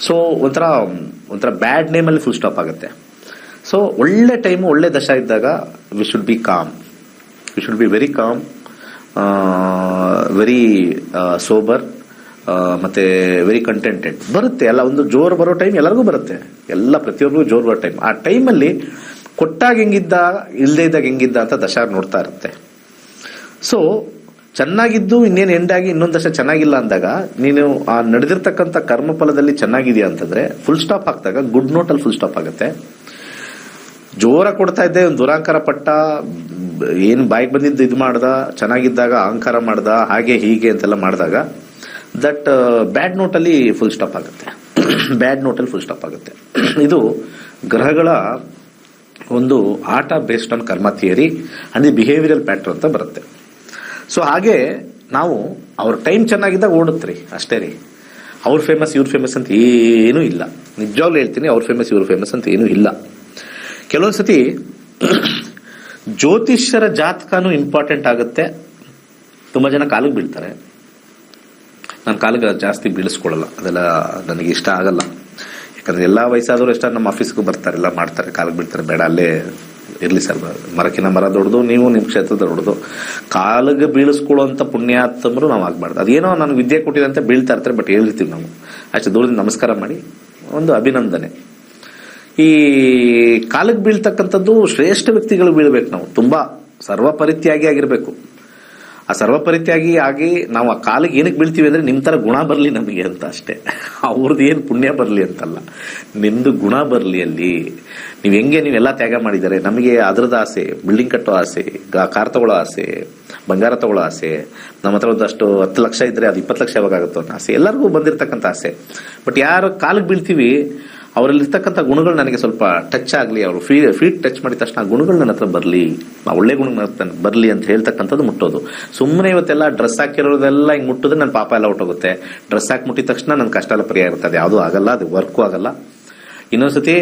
A: ಸೊ ಒಂಥರ ಬ್ಯಾಡ್ ನೇಮಲ್ಲಿ ಫುಲ್ ಸ್ಟಾಪ್ ಆಗುತ್ತೆ. ಸೊ ಒಳ್ಳೆ ಟೈಮು, ಒಳ್ಳೆ ದಶಾ ಇದ್ದಾಗ we should be very calm, very sober, ಮತ್ತೆ ವೆರಿ ಕಂಟೆಂಟೆಡ್. ಬರುತ್ತೆ ಎಲ್ಲ, ಒಂದು ಜೋರು ಬರೋ ಟೈಮ್ ಎಲ್ಲರಿಗೂ ಬರುತ್ತೆ, ಪ್ರತಿಯೊಬ್ಬರಿಗೂ ಜೋರು ಬರೋ ಟೈಮ್. ಆ ಟೈಮಲ್ಲಿ ಕೊಟ್ಟಾಗ ಹೆಂಗಿದ್ದ, ಇಲ್ಲದೇ ಇದ್ದಾಗ ಹೆಂಗಿದ್ದ ಅಂತ ದಶ ನೋಡ್ತಾ ಇರುತ್ತೆ. ಸೊ ಚೆನ್ನಾಗಿದ್ದು ಇನ್ನೇನು ಎಂಡಾಗಿ ಇನ್ನೊಂದು ದಶ ಚೆನ್ನಾಗಿಲ್ಲ ಅಂದಾಗ, ನೀನು ಆ ನಡೆದಿರ್ತಕ್ಕಂಥ ಕರ್ಮಫಲದಲ್ಲಿ ಚೆನ್ನಾಗಿದೆಯಾ ಅಂತಂದ್ರೆ ಫುಲ್ ಸ್ಟಾಪ್ ಹಾಕಿದಾಗ ಗುಡ್ ನೋಟಲ್ಲಿ ಫುಲ್ ಸ್ಟಾಪ್ ಆಗುತ್ತೆ. ಜೋರ ಕೊಡ್ತಾ ಇದ್ದೆ, ಒಂದು ದುರಾಂಕಾರ ಪಟ್ಟ, ಏನು ಬಾಯಿಗೆ ಬಂದಿದ್ದು ಇದು ಮಾಡ್ದ, ಚೆನ್ನಾಗಿದ್ದಾಗ ಅಹಂಕಾರ ಮಾಡ್ದ, ಹಾಗೆ ಹೀಗೆ ಅಂತೆಲ್ಲ ಮಾಡಿದಾಗ ದಟ್ ಬ್ಯಾಡ್ ನೋಟಲ್ಲಿ ಫುಲ್ ಸ್ಟಾಪ್ ಆಗುತ್ತೆ. ಇದು ಗ್ರಹಗಳ ಒಂದು ಆಟ ಬೇಸ್ಡ್ ಆನ್ ಕರ್ಮ ಥಿಯರಿ ಅಂಡ್ ಬಿಹೇವಿಯರಲ್ ಪ್ಯಾಟರ್ನ್ ಅಂತ ಬರುತ್ತೆ. ಸೊ ಹಾಗೆ ನಾವು ಅವ್ರ ಟೈಮ್ ಚೆನ್ನಾಗಿದ್ದಾಗ ಓಡುತ್ತೀರಿ ಅಷ್ಟೇ ರೀ. ಅವ್ರ ಫೇಮಸ್ ಇವ್ರ ಫೇಮಸ್ ಅಂತ ಏನೂ ಇಲ್ಲ. ನಿಜವಾಗ್ಲೂ ಹೇಳ್ತೀನಿ, ಅವ್ರ ಫೇಮಸ್ ಇವ್ರ ಫೇಮಸ್ ಅಂತ ಏನೂ ಇಲ್ಲ. ಕೆಲವೊಂದ್ಸತಿ ಜ್ಯೋತಿಷ್ಯರ ಜಾತಕನೂ ಇಂಪಾರ್ಟೆಂಟ್ ಆಗುತ್ತೆ. ತುಂಬಾ ಜನ ಕಾಲಿಗೆ ಬೀಳ್ತಾರೆ. ನಾನು ಕಾಲಿಗೆ ಜಾಸ್ತಿ ಬೀಳಿಸ್ಕೊಳ್ಳಲ್ಲ, ಅದೆಲ್ಲ ನನಗೆ ಇಷ್ಟ ಆಗಲ್ಲ. ಯಾಕಂದ್ರೆ ಎಲ್ಲಾ ವಯಸ್ಸಾದವರು ಎಷ್ಟ ನಮ್ಮ ಆಫೀಸ್ಗೂ ಬರ್ತಾರೆ, ಎಲ್ಲ ಮಾಡ್ತಾರೆ, ಕಾಲಿಗೆ ಬೀಳ್ತಾರೆ. ಬೇಡ, ಅಲ್ಲೇ ಇರ್ಲಿ ಸರ್, ಮರಕಿನ ಮರ ದೊಡ್ಡದು, ನೀವು ನಿಮ್ಮ ಕ್ಷೇತ್ರ ದೊಡ್ಡದು. ಕಾಲಿಗೆ ಬೀಳಿಸ್ಕೊಳ್ಳುವಂತ ಪುಣ್ಯಾತ್ಮರು ನಾವು ಆಗ್ಬಾರ್ದು. ಅದೇನೋ ನನಗೆ ವಿದ್ಯೆ ಕೊಟ್ಟಿದಂತೆ ಬೀಳ್ತಾ ಇರ್ತಾರೆ, ಬಟ್ ಹೇಳಿರ್ತೀವಿ ನಾವು ಅಷ್ಟೇ, ದೂರದಿಂದ ನಮಸ್ಕಾರ ಮಾಡಿ ಒಂದು ಅಭಿನಂದನೆ. ಈ ಕಾಲಿಗೆ ಬೀಳ್ತಕ್ಕಂಥದ್ದು ಶ್ರೇಷ್ಠ ವ್ಯಕ್ತಿಗಳು ಬೀಳ್ಬೇಕು. ನಾವು ತುಂಬಾ ಸರ್ವಪರಿತ್ಯಾಗಿ ಆಗಿರ್ಬೇಕು. ಆ ಸರ್ವಪರಿತ್ಯಾಗಿ ಆಗಿ ನಾವು ಆ ಕಾಲಿಗೆ ಏನಕ್ಕೆ ಬೀಳ್ತೀವಿ ಅಂದ್ರೆ ನಿಮ್ ತರ ಗುಣ ಬರ್ಲಿ ನಮಗೆ ಅಂತ ಅಷ್ಟೇ. ಅವ್ರದ್ದು ಏನು ಪುಣ್ಯ ಬರ್ಲಿ ಅಂತಲ್ಲ, ನಿಮ್ದು ಗುಣ ಬರ್ಲಿ. ಅಲ್ಲಿ ನೀವೆಲ್ಲ ತ್ಯಾಗ ಮಾಡಿದ್ದಾರೆ. ನಮಗೆ ಅದ್ರದ ಆಸೆ, ಬಿಲ್ಡಿಂಗ್ ಕಟ್ಟೋ ಆಸೆ, ಕಾರ್ ತಗೊಳ್ಳೋ ಆಸೆ, ಬಂಗಾರ ತಗೊಳ್ಳೋ ಆಸೆ, ನಮ್ಮ ಹತ್ರ ಒಂದಷ್ಟು 10 ಲಕ್ಷ ಇದ್ರೆ ಅದು 20 ಲಕ್ಷ ಯಾವಾಗ ಆಗುತ್ತೋ ಅನ್ನೋ ಆಸೆ, ಎಲ್ಲರಿಗೂ ಬಂದಿರತಕ್ಕಂಥ ಆಸೆ. ಬಟ್ ಯಾರು ಕಾಲಿಗೆ ಬೀಳ್ತೀವಿ ಅವರಲ್ಲಿರ್ತಕ್ಕಂಥ ಗುಣಗಳು ನನಗೆ ಸ್ವಲ್ಪ ಟಚ್ ಆಗಲಿ, ಅವರು ಫೀಟ್ ಟಚ್ ಮಾಡಿದ ತಕ್ಷಣ ಆ ಗುಣಗಳು ನನ್ನ ಹತ್ರ ಬರಲಿ, ಆ ಒಳ್ಳೆ ಗುಣ ಬರಲಿ ಅಂತ ಹೇಳ್ತಕ್ಕಂಥದ್ದು ಮುಟ್ಟೋದು. ಸುಮ್ಮನೆ ಇವತ್ತೆಲ್ಲ ಡ್ರೆಸ್ ಹಾಕಿರೋದೆಲ್ಲ ಹಿಂಗೆ ಮುಟ್ಟಿದ್ರೆ ನನ್ನ ಪಾಪ ಎಲ್ಲ ಹೊಟ್ಟೋಗುತ್ತೆ. ಡ್ರೆಸ್ ಹಾಕಿ ಮುಟ್ಟಿದ ತಕ್ಷಣ ನನ್ನ ಕಷ್ಟ ಎಲ್ಲ ಪರಿಹಾರ ಇರ್ತದೆ, ಯಾವುದೂ ಆಗಲ್ಲ, ಅದು ವರ್ಕು ಆಗಲ್ಲ. ಇನ್ನೊಂದ್ಸತಿ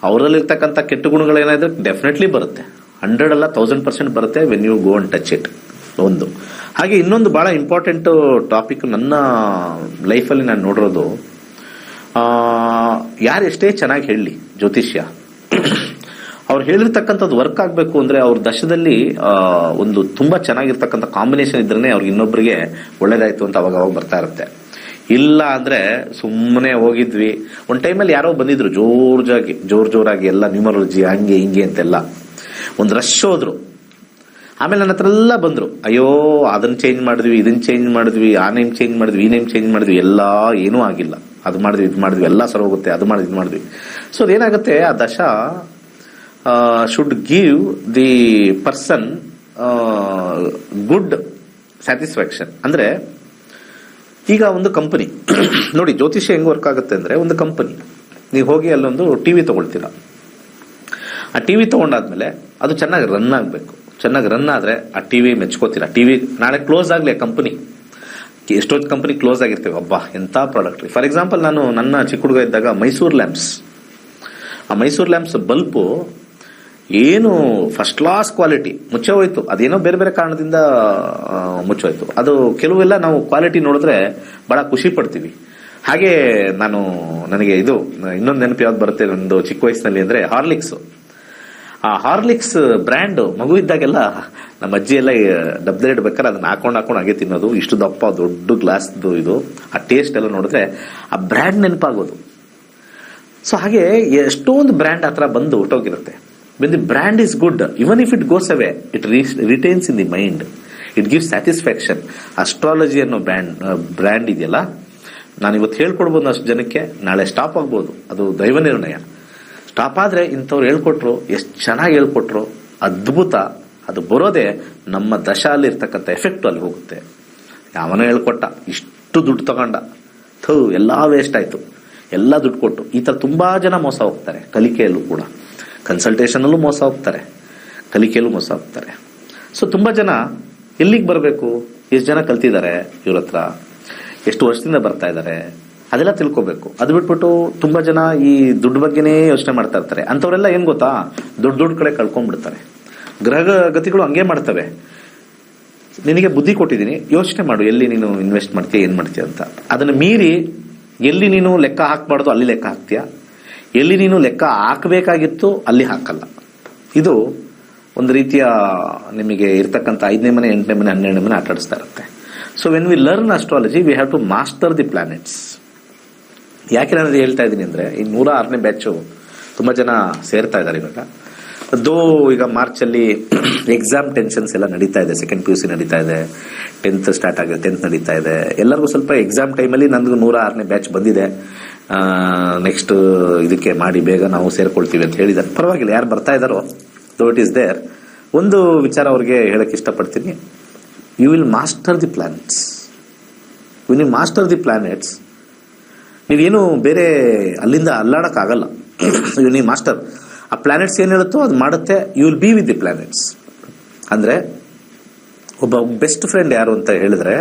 A: ಅವರಲ್ಲಿರ್ತಕ್ಕಂಥ ಕೆಟ್ಟ ಗುಣಗಳೇನಾದ್ರೆ ಡೆಫಿನೆಟ್ಲಿ ಬರುತ್ತೆ, 100 ಅಲ್ಲ 1000% ಬರುತ್ತೆ when you go and touch it. ಒಂದು ಹಾಗೆ ಇನ್ನೊಂದು ಬಹಳ ಇಂಪಾರ್ಟೆಂಟ್ ಟಾಪಿಕ್ ನನ್ನ ಲೈಫಲ್ಲಿ ನಾನು ನೋಡಿರೋದು, ಯಾರು ಎಷ್ಟೇ ಚೆನ್ನಾಗಿ ಹೇಳಲಿ ಜ್ಯೋತಿಷ್ಯ, ಅವ್ರು ಹೇಳಿರ್ತಕ್ಕಂಥದ್ದು ವರ್ಕ್ ಆಗಬೇಕು ಅಂದ್ರೆ ಅವ್ರ ದಶದಲ್ಲಿ ಒಂದು ತುಂಬಾ ಚೆನ್ನಾಗಿರ್ತಕ್ಕಂಥ ಕಾಂಬಿನೇಷನ್ ಇದ್ರೇನೆ ಅವ್ರಿಗೆ ಇನ್ನೊಬ್ಬರಿಗೆ ಒಳ್ಳೇದಾಯ್ತು ಅಂತ ಅವಾಗ ಬರ್ತಾ ಇರುತ್ತೆ. ಇಲ್ಲ ಅಂದ್ರೆ ಸುಮ್ಮನೆ ಹೋಗಿದ್ವಿ. ಒಂದ್ ಟೈಮಲ್ಲಿ ಯಾರೋ ಬಂದಿದ್ರು ಜೋರಾಗಿ ಎಲ್ಲ ನ್ಯೂಮರಾಲಜಿ ಹಂಗೆ ಹಿಂಗೆ ಅಂತೆಲ್ಲ ಒಂದು ರಶ್ ಹೋದ್ರು. ಆಮೇಲೆ ನನ್ನ ಹತ್ರ ಎಲ್ಲ ಬಂದ್ರು, ಅಯ್ಯೋ ಅದನ್ನ ಚೇಂಜ್ ಮಾಡಿದ್ವಿ, ಇದನ್ನ ಚೇಂಜ್ ಮಾಡಿದ್ವಿ, ಆ ನೇಮ್ ಚೇಂಜ್ ಮಾಡಿದ್ವಿ, ಈ ನೇಮ್ ಚೇಂಜ್ ಮಾಡಿದ್ವಿ, ಎಲ್ಲ ಏನೂ ಆಗಿಲ್ಲ, ಅದು ಮಾಡಿದ್ವಿ ಇದು ಮಾಡಿದ್ವಿ, ಎಲ್ಲ ಸರಿ ಹೋಗುತ್ತೆ, ಅದು ಮಾಡಿದ್ವಿ ಇದು ಮಾಡಿದ್ವಿ. ಸೊ ಅದೇನಾಗುತ್ತೆ, ಆ ದಶ should give the person good satisfaction. ಅಂದ್ರೆ ಈಗ ಒಂದು ಕಂಪನಿ ನೋಡಿ, ಜ್ಯೋತಿಷ್ಯ ಹೆಂಗ್ ವರ್ಕ್ ಆಗುತ್ತೆ ಅಂದ್ರೆ, ಒಂದು ಕಂಪನಿ ನೀವು ಹೋಗಿ ಅಲ್ಲೊಂದು ಟಿವಿ ತಗೊಳ್ತೀರಾ. ಆ ಟಿವಿ ತಗೊಂಡಾದ್ಮೇಲೆ ಅದು ಚೆನ್ನಾಗಿ ರನ್ ಆಗ್ಬೇಕು. ಚೆನ್ನಾಗಿ ರನ್ ಆದ್ರೆ ಆ ಟಿವಿ ಮೆಚ್ಕೋತೀರಾ. ಟಿವಿ ನಾಳೆ ಕ್ಲೋಸ್ ಆಗ್ಲಿ ಆ ಕಂಪನಿ, ಎಷ್ಟೊಂದು ಕಂಪನಿ ಕ್ಲೋಸ್ ಆಗಿರ್ತೇವೆ, ಅಬ್ಬಾ ಎಂತ ಪ್ರಾಡಕ್ಟ್. ಫಾರ್ ಎಕ್ಸಾಂಪಲ್, ನಾನು ನನ್ನ ಚಿಕ್ಕ ಹುಡುಗ ಇದ್ದಾಗ ಮೈಸೂರ್ ಲ್ಯಾಂಪ್ಸ್ ಬಲ್ಪು ಏನು ಫಸ್ಟ್ ಕ್ಲಾಸ್ ಕ್ವಾಲಿಟಿ, ಮುಚ್ಚೆ ಹೋಯ್ತು. ಅದೇನೋ ಬೇರೆ ಬೇರೆ ಕಾರಣದಿಂದ ಮುಚ್ಚೋಯ್ತು. ಅದು ಕೆಲವೆಲ್ಲ ನಾವು ಕ್ವಾಲಿಟಿ ನೋಡಿದ್ರೆ ಬಹಳ ಖುಷಿ ಪಡ್ತೀವಿ. ಹಾಗೆ ನನಗೆ ಇದು ಇನ್ನೊಂದು ನೆನಪು ಯಾವ್ದು ಬರುತ್ತೆ ಒಂದು ಚಿಕ್ಕ ವಯಸ್ಸಿನಲ್ಲಿ ಅಂದ್ರೆ ಹಾರ್ಲಿಕ್ಸ್. ಆ ಹಾರ್ಲಿಕ್ಸ್ ಬ್ರ್ಯಾಂಡ್ ಮಗು ಇದ್ದಾಗೆಲ್ಲ ನಮ್ಮ ಅಜ್ಜಿ ಎಲ್ಲ ಡಬ್ಬೆ ಇಡ್ಬೇಕಾದ್ರೆ ಅದನ್ನ ಹಾಕೊಂಡು ಹಾಗೆ ತಿನ್ನೋದು. ಇಷ್ಟು ದಪ್ಪ ದೊಡ್ಡ ಗ್ಲಾಸ್ದು ಇದು. ಆ ಟೇಸ್ಟ್ ಎಲ್ಲ ನೋಡಿದ್ರೆ ಆ ಬ್ರ್ಯಾಂಡ್ ನೆನಪಾಗೋದು. ಸೊ ಹಾಗೆ ಎಷ್ಟೊಂದು ಬ್ರ್ಯಾಂಡ್ ಆತರ ಬಂದು ಹೊಟ್ಟೋಗಿರುತ್ತೆ. When the brand is good, even if it goes away, it retains in the mind, it gives satisfaction. Astrology ಅನ್ನೋ ಬ್ರ್ಯಾಂಡ್ ಇದೆಯಲ್ಲ, ನಾನು ಇವತ್ತು ಹೇಳ್ಕೊಡ್ಬೋದು ಅಷ್ಟು ಜನಕ್ಕೆ, ನಾಳೆ ಸ್ಟಾಪ್ ಆಗ್ಬೋದು, ಅದು ದೈವ ನಿರ್ಣಯ. ಸ್ಟಾಪ್ ಆದರೆ ಇಂಥವ್ರು ಹೇಳ್ಕೊಟ್ರು, ಎಷ್ಟು ಚೆನ್ನಾಗಿ ಹೇಳ್ಕೊಟ್ರು, ಅದ್ಭುತ. ಅದು ಬರೋದೇ ನಮ್ಮ ದಶಾಲಿ ಇರ್ತಕ್ಕಂಥ ಎಫೆಕ್ಟು ಅಲ್ಲಿ ಹೋಗುತ್ತೆ. ಯಾವನೋ ಹೇಳ್ಕೊಟ್ಟ, ಇಷ್ಟು ದುಡ್ಡು ತಗೊಂಡ, ಎಲ್ಲ ವೇಸ್ಟ್ ಆಯಿತು, ಎಲ್ಲ ದುಡ್ಡು ಕೊಟ್ಟು. ಈ ಥರ ತುಂಬ ಜನ ಮೋಸ ಹೋಗ್ತಾರೆ. ಕಲಿಕೆಯಲ್ಲೂ ಕೂಡ, ಕನ್ಸಲ್ಟೇಷನಲ್ಲೂ ಮೋಸ ಹೋಗ್ತಾರೆ, ಕಲಿಕೆಯಲ್ಲೂ ಮೋಸ ಹೋಗ್ತಾರೆ. ಸೊ ತುಂಬ ಜನ ಎಲ್ಲಿಗೆ ಬರಬೇಕು, ಎಷ್ಟು ಜನ ಕಲ್ತಿದ್ದಾರೆ ಇವ್ರ ಹತ್ರ, ಎಷ್ಟು ವರ್ಷದಿಂದ ಬರ್ತಾ ಇದ್ದಾರೆ, ಅದೆಲ್ಲ ತಿಳ್ಕೊಬೇಕು. ಅದು ಬಿಟ್ಬಿಟ್ಟು ತುಂಬ ಜನ ಈ ದುಡ್ಡು ಬಗ್ಗೆನೇ ಯೋಚನೆ ಮಾಡ್ತಾ ಇರ್ತಾರೆ. ಅಂಥವರೆಲ್ಲ ಏನು ಗೊತ್ತಾ, ದೊಡ್ಡ ಕಡೆ ಕಳ್ಕೊಂಡ್ಬಿಡ್ತಾರೆ. ಗ್ರಹ ಗತಿಗಳು ಹಂಗೆ ಮಾಡ್ತವೆ. ನಿನಗೆ ಬುದ್ಧಿ ಕೊಟ್ಟಿದ್ದೀನಿ, ಯೋಚನೆ ಮಾಡು ಎಲ್ಲಿ ನೀನು ಇನ್ವೆಸ್ಟ್ ಮಾಡ್ತೀಯ, ಏನು ಮಾಡ್ತೀಯ ಅಂತ. ಅದನ್ನು ಮೀರಿ ಎಲ್ಲಿ ನೀನು ಲೆಕ್ಕ ಹಾಕಬಾರ್ದು ಅಲ್ಲಿ ಲೆಕ್ಕ ಹಾಕ್ತೀಯ, ಎಲ್ಲಿ ನೀನು ಲೆಕ್ಕ ಹಾಕಬೇಕಾಗಿತ್ತು ಅಲ್ಲಿ ಹಾಕಲ್ಲ. ಇದು ಒಂದು ರೀತಿಯ ನಿಮಗೆ ಇರ್ತಕ್ಕಂಥ 5ನೇ ಮನೆ, 8ನೇ ಮನೆ, 12ನೇ ಮನೆ ಆಟಾಡಿಸ್ತಾ ಇರುತ್ತೆ. So when we learn astrology we have to master the planets. ಯಾಕೆ ನಾನು ಹೇಳ್ತಾ ಇದ್ದೀನಿ ಅಂದರೆ, ಈ 106ನೇ ಬ್ಯಾಚು ತುಂಬ ಜನ ಸೇರ್ತಾ ಇದ್ದಾರೆ ಇವಾಗ. ಈಗ ಮಾರ್ಚಲ್ಲಿ ಎಕ್ಸಾಮ್ ಟೆನ್ಷನ್ಸ್ ಎಲ್ಲ ನಡೀತಾ ಇದೆ. ಸೆಕೆಂಡ್ PUC ನಡೀತಾ ಇದೆ, 10th ಸ್ಟಾರ್ಟ್ ಆಗಿದೆ, 10th ನಡೀತಾ ಇದೆ. ಎಲ್ಲರಿಗೂ ಸ್ವಲ್ಪ ಎಕ್ಸಾಮ್ ಟೈಮಲ್ಲಿ ನಂದು 106ನೇ ಬ್ಯಾಚ್ ಬಂದಿದೆ, ನೆಕ್ಸ್ಟ್ ಇದಕ್ಕೆ ಮಾಡಿ ಬೇಗ ನಾವು ಸೇರ್ಕೊಳ್ತೀವಿ ಅಂತ ಹೇಳಿದ್ದಾರೆ. ಪರವಾಗಿಲ್ಲ, ಯಾರು ಬರ್ತಾ ಇದ್ದಾರೋ ದೋ ಇಟ್ ಈಸ್ ದೇರ್. ಒಂದು ವಿಚಾರ ಅವ್ರಿಗೆ ಹೇಳಕ್ಕೆ ಇಷ್ಟಪಡ್ತೀನಿ. You will master the planets. When you master the planets, ನೀವೇನು ಬೇರೆ ಅಲ್ಲಿಂದ ಅಲ್ಲಾಡಕ್ಕಾಗಲ್ಲ. ನೀವು ಮಾಸ್ಟರ್, ಆ ಪ್ಲಾನೆಟ್ಸ್ ಏನು ಹೇಳುತ್ತೋ ಅದು ಮಾಡುತ್ತೆ. You will be with the planets. ಅಂದರೆ ಒಬ್ಬ ಬೆಸ್ಟ್ ಫ್ರೆಂಡ್ ಯಾರು ಅಂತ ಹೇಳಿದ್ರೆ,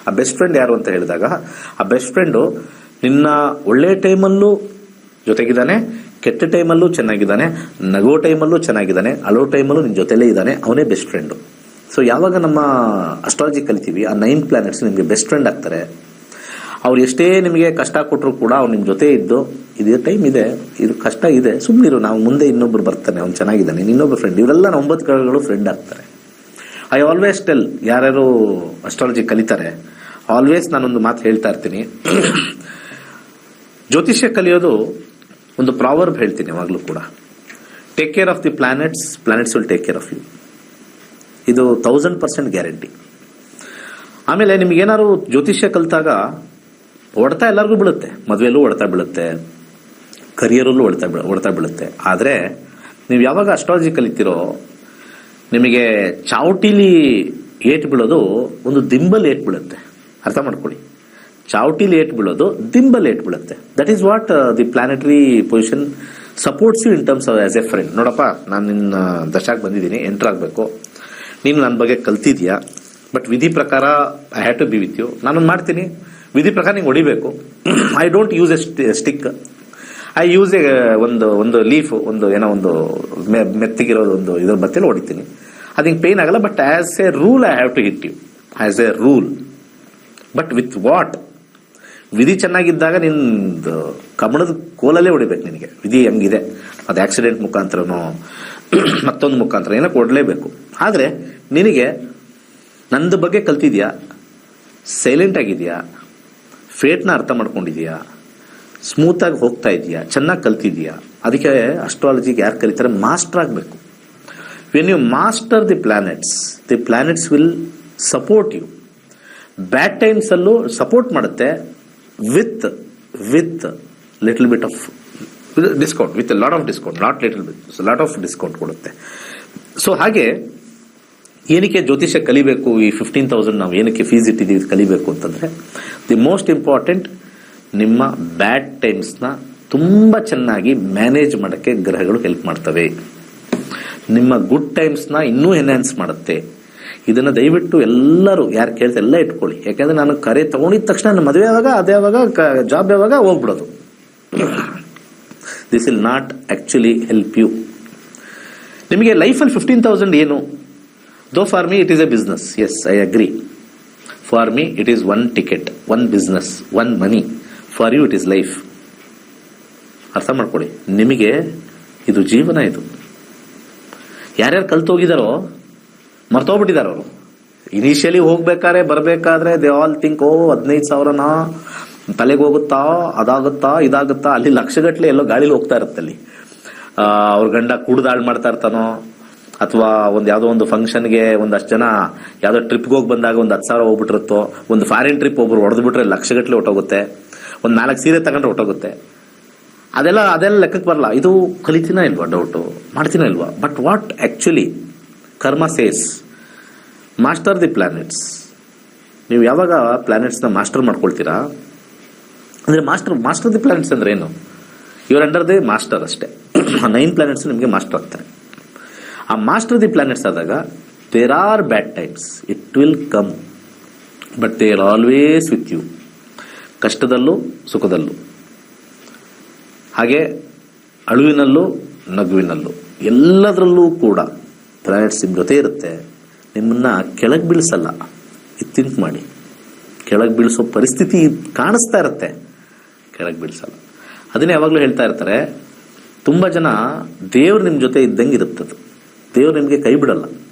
A: ಆ ಬೆಸ್ಟ್ ಫ್ರೆಂಡ್ ಯಾರು ಅಂತ ಹೇಳಿದಾಗ, ಆ ಬೆಸ್ಟ್ ಫ್ರೆಂಡು ನಿನ್ನ ಒಳ್ಳೆ ಟೈಮಲ್ಲೂ ಜೊತೆಗಿದ್ದಾನೆ, ಕೆಟ್ಟ ಟೈಮಲ್ಲೂ ಚೆನ್ನಾಗಿದ್ದಾನೆ, ನಗೋ ಟೈಮಲ್ಲೂ ಚೆನ್ನಾಗಿದ್ದಾನೆ, ಅಳೋ ಟೈಮಲ್ಲೂ ನಿನ್ನ ಜೊತೆಲೇ ಇದ್ದಾನೆ, ಅವನೇ ಬೆಸ್ಟ್ ಫ್ರೆಂಡು. ಸೊ ಯಾವಾಗ ನಮ್ಮ ಅಸ್ಟ್ರಾಲಜಿ ಕಲಿತೀವಿ, ಆ 9 ಪ್ಲಾನೆಟ್ಸ್ ನಿಮಗೆ ಬೆಸ್ಟ್ ಫ್ರೆಂಡ್ ಆಗ್ತಾರೆ. ಅವ್ರು ಎಷ್ಟೇ ನಿಮಗೆ ಕಷ್ಟ ಕೊಟ್ಟರು ಕೂಡ ಅವ್ರು ನಿಮ್ಮ ಜೊತೆ ಇದ್ದು, ಇದೇ ಟೈಮ್ ಇದೆ, ಇದು ಕಷ್ಟ ಇದೆ, ಸುಮ್ಮನಿರು, ನಾವು ಮುಂದೆ ಇನ್ನೊಬ್ರು ಬರ್ತಾನೆ, ಅವ್ನು ಚೆನ್ನಾಗಿದ್ದಾನೆ, ಇನ್ನೊಬ್ಬರು ಫ್ರೆಂಡ್, ಇವರೆಲ್ಲ 9 ಗ್ರಹಗಳು ಫ್ರೆಂಡ್ ಆಗ್ತಾರೆ. ಐ ಆಲ್ವೇಸ್ ಟೆಲ್, ಯಾರ್ಯಾರು ಅಸ್ಟ್ರಾಲಜಿ ಕಲಿತಾರೆ, ಆಲ್ವೇಸ್ ನಾನೊಂದು ಮಾತು ಹೇಳ್ತಾ ಇರ್ತೀನಿ. ಜ್ಯೋತಿಷ್ಯ ಕಲಿಯೋದು ಒಂದು ಪ್ರಾವರ್ಬ್ ಹೇಳ್ತೀನಿ ಯಾವಾಗಲೂ ಕೂಡ, take care of the planets, planets will take care of you. ಇದು 1000% ಗ್ಯಾರಂಟಿ. ಆಮೇಲೆ ನಿಮ್ಗೇನಾದ್ರು ಜ್ಯೋತಿಷ್ಯ ಕಲಿತಾಗ ಹೊಡ್ತಾ ಎಲ್ಲರಿಗೂ ಬೀಳುತ್ತೆ, ಮದುವೆಯಲ್ಲೂ ಹೊಡ್ತಾ ಬೀಳುತ್ತೆ, ಕರಿಯರಲ್ಲೂ ಹೊಡ್ತಾ ಬೀಳುತ್ತೆ. ಆದರೆ ನೀವು ಯಾವಾಗ ಅಸ್ಟ್ರಾಲಜಿ ಕಲಿತೀರೋ, ನಿಮಗೆ ಚಾವಟಿಲಿ ಏಟ್ ಬೀಳೋದು ಒಂದು ದಿಂಬಲ್ ಏಟ್ ಬೀಳುತ್ತೆ. ಅರ್ಥ ಮಾಡ್ಕೊಳ್ಳಿ, ಚಾವಟಿಲಿ ಏಟ್ ಬೀಳೋದು ದಿಂಬಲ್ ಏಟ್ ಬೀಳುತ್ತೆ. That is what the planetary position supports you in terms as a friend. ನೋಡಪ್ಪ, ನಾನು ನಿನ್ನ ದಶಾಗೆ ಬಂದಿದ್ದೀನಿ, ಎಂಟರ್ ಆಗಬೇಕು, ನೀನು ನನ್ನ ಬಗ್ಗೆ ಕಲ್ತಿದ್ಯಾ, ಬಟ್ ವಿಧಿ ಪ್ರಕಾರ I have to be with you. ನಾನೊಂದು ಮಾಡ್ತೀನಿ, ವಿಧಿ ಪ್ರಕಾರ ನಿಂಗೆ ಹೊಡಿಬೇಕು. I don't use a stick, I use a ಒಂದು ಲೀಫ್, ಒಂದು ಮೆತ್ತಿಗಿರೋದು ಒಂದು ಇದ್ರ ಬತ್ತಲ್ಲಿ ಹೊಡಿತೀನಿ. ಅದು ಹಿಂಗೆ ಪೇನ್ ಆಗಲ್ಲ, but as a rule I have to hit you, as a rule. But with what? ವಿಧಿ ಚೆನ್ನಾಗಿದ್ದಾಗ ನಿಂದು ಕಮಣದ ಕೋಲಲ್ಲೇ ಹೊಡಿಬೇಕು ನಿನಗೆ. ವಿಧಿ ಹಂಗಿದೆ, ಅದು ಆಕ್ಸಿಡೆಂಟ್ ಮುಖಾಂತರನೋ ಮತ್ತೊಂದು ಮುಖಾಂತರ ಏನೋ ಕೊಡಲೇಬೇಕು. ಆದರೆ ನಿನಗೆ ನಂದು ಬಗ್ಗೆ ಕಲ್ತಿದ್ಯಾ, ಸೈಲೆಂಟ್ ಆಗಿದೆಯಾ, ಫೇಟ್ನ ಅರ್ಥ ಮಾಡ್ಕೊಂಡಿದ್ಯಾ, ಸ್ಮೂತಾಗಿ ಹೋಗ್ತಾ ಇದೆಯಾ, ಚೆನ್ನಾಗಿ ಕಲ್ತಿದ್ಯಾ. ಅದಕ್ಕೆ ಅಸ್ಟ್ರಾಲಜಿಗೆ ಯಾರು ಕಲಿತಾರೆ, ಮಾಸ್ಟರ್ ಆಗಬೇಕು. When you master the planets will support you. Bad times ಅಲ್ಲೂ ಸಪೋರ್ಟ್ ಮಾಡುತ್ತೆ, with little bit of discount, with lot of discount, not little bit, lot of discount ಕೊಡುತ್ತೆ. ಸೊ ಹಾಗೆ ಏನಕ್ಕೆ ಜ್ಯೋತಿಷ್ಯ ಕಲಿಬೇಕು, ಈ 15,000 ನಾವು ಏನಕ್ಕೆ ಫೀಸ್ ಇಟ್ಟಿದ್ದೀವಿ ಕಲಿಬೇಕು ಅಂತಂದರೆ, ದಿ ಮೋಸ್ಟ್ ಇಂಪಾರ್ಟೆಂಟ್, ನಿಮ್ಮ ಬ್ಯಾಡ್ ಟೈಮ್ಸ್ನ ತುಂಬ ಚೆನ್ನಾಗಿ ಮ್ಯಾನೇಜ್ ಮಾಡೋಕ್ಕೆ ಗ್ರಹಗಳು ಹೆಲ್ಪ್ ಮಾಡ್ತವೆ. ನಿಮ್ಮ ಗುಡ್ ಟೈಮ್ಸ್ನ ಇನ್ನೂ ಎನ್ಹ್ಯಾನ್ಸ್ ಮಾಡುತ್ತೆ. ಇದನ್ನು ದಯವಿಟ್ಟು ಎಲ್ಲರೂ ಯಾರು ಕೇಳ್ತಾ ಎಲ್ಲ ಇಟ್ಕೊಳ್ಳಿ. ಯಾಕೆಂದರೆ ನಾನು ಕರೆ ತಗೊಂಡಿದ ತಕ್ಷಣ ನನ್ನ ಮದುವೆ ಯಾವಾಗ, ಅದೇ ಯಾವಾಗ, ಜಾಬ್ ಯಾವಾಗ ಹೋಗ್ಬಿಡೋದು. This will not actually help you. ನಿಮಗೆ ಲೈಫಲ್ಲಿ 15,000 ಏನು? Though for me it is a business, yes, I agree. For me it is one ticket, one business, one money. For you it is life. ಅರ್ಥ ಮಾಡ್ಕೊಳ್ಳಿ, ನಿಮಗೆ ಇದು ಜೀವನ. ಇದು ಯಾರ್ಯಾರು ಕಲ್ತೋಗಿದಾರೋ ಮರ್ತೋಗ್ಬಿಟ್ಟಿದಾರೋ ಅವರು. ಇನಿಷಿಯಲಿ ಹೋಗ್ಬೇಕಾದ್ರೆ ಬರಬೇಕಾದ್ರೆ ದೇ ಆಲ್ ಥಿಂಕ್, 15,000ನಾ ತಲೆಗೆ ಹೋಗುತ್ತಾ, ಅದಾಗುತ್ತಾ, ಇದಾಗುತ್ತಾ. ಅಲ್ಲಿ ಲಕ್ಷಗಟ್ಟಲೆ ಎಲ್ಲೋ ಗಾಳಿಲಿ ಹೋಗ್ತಾ ಇರುತ್ತಲ್ಲಿ. ಅವ್ರ ಗಂಡ ಕುಡ್ದಾಳ್ ಮಾಡ್ತಾ ಇರ್ತಾನೋ, ಅಥವಾ ಯಾವುದೋ ಒಂದು ಫಂಕ್ಷನ್ಗೆ ಒಂದಷ್ಟು ಜನ ಯಾವುದೋ ಟ್ರಿಪ್ಗೆ ಹೋಗಿ ಬಂದಾಗ 10,000 ಹೋಗ್ಬಿಟ್ಟಿರುತ್ತೋ. ಒಂದು ಫಾರಿನ್ ಟ್ರಿಪ್ ಒಬ್ರು ಹೊಡೆದ್ಬಿಟ್ರೆ ಲಕ್ಷಗಟ್ಟಲೆ ಹೊಟ್ಟೋಗುತ್ತೆ. ಒಂದು 4 ಸೀರೆ ತಗೊಂಡ್ರೆ ಹೊಟ್ಟೋಗುತ್ತೆ. ಅದೆಲ್ಲ ಲೆಕ್ಕಕ್ಕೆ ಬರಲ್ಲ. ಇದು ಕಲಿತೀನ ಇಲ್ವಾ, ಡೌಟು ಮಾಡ್ತೀನ ಇಲ್ವಾ. ಬಟ್ ವಾಟ್ ಆಕ್ಚುಲಿ ಕರ್ಮ ಸೇಸ್, ಮಾಸ್ಟರ್ ದಿ ಪ್ಲಾನೆಟ್ಸ್. ನೀವು ಯಾವಾಗ ಪ್ಲಾನೆಟ್ಸ್ನ ಮಾಸ್ಟರ್ ಮಾಡ್ಕೊಳ್ತೀರಾ ಅಂದರೆ ಮಾಸ್ಟರ್ ದಿ ಪ್ಲಾನೆಟ್ಸ್ ಅಂದ್ರೆ ಏನು, ಇವ್ರ ಅಂಡರ್ ದಿ ಮಾಸ್ಟರ್ ಅಷ್ಟೇ. 9 ಪ್ಲಾನೆಟ್ಸ್ ನಿಮಗೆ ಮಾಸ್ಟರ್ ಆಗ್ತಾರೆ. ಆ ಮಾಸ್ಟರ್ ದಿ ಪ್ಲಾನೆಟ್ಸ್ ಆದಾಗ there are bad times, it will come, but they are always with you. ಕಷ್ಟದಲ್ಲೂ ಸುಖದಲ್ಲೂ, ಹಾಗೆ ಅಳುವಿನಲ್ಲೂ ನಗುವಿನಲ್ಲೂ, ಎಲ್ಲದರಲ್ಲೂ ಕೂಡ ಪ್ಲಾನೆಟ್ಸ್ ನಿಮ್ಮ ಜೊತೆ ಇರುತ್ತೆ. ನಿಮ್ಮನ್ನ ಕೆಳಗೆ ಬೀಳಿಸಲ್ಲ. ಇದು ಥಿಂಕ್ ಮಾಡಿ. ಕೆಳಗೆ ಬೀಳಿಸೋ ಪರಿಸ್ಥಿತಿ ಕಾಣಿಸ್ತಾ ಇರುತ್ತೆ, ಕೆಳಗೆ ಬೀಳಿಸಲ್ಲ. ಅದನ್ನೇ ಯಾವಾಗಲೂ ಹೇಳ್ತಾ ಇರ್ತಾರೆ, ತುಂಬ ಜನ ದೇವ್ರು ನಿಮ್ಮ ಜೊತೆ ಇದ್ದಂಗೆ ಇರುತ್ತದು. ದೇವ್ರು ನಿಮಗೆ ಕೈ ಬಿಡಲ್ಲ.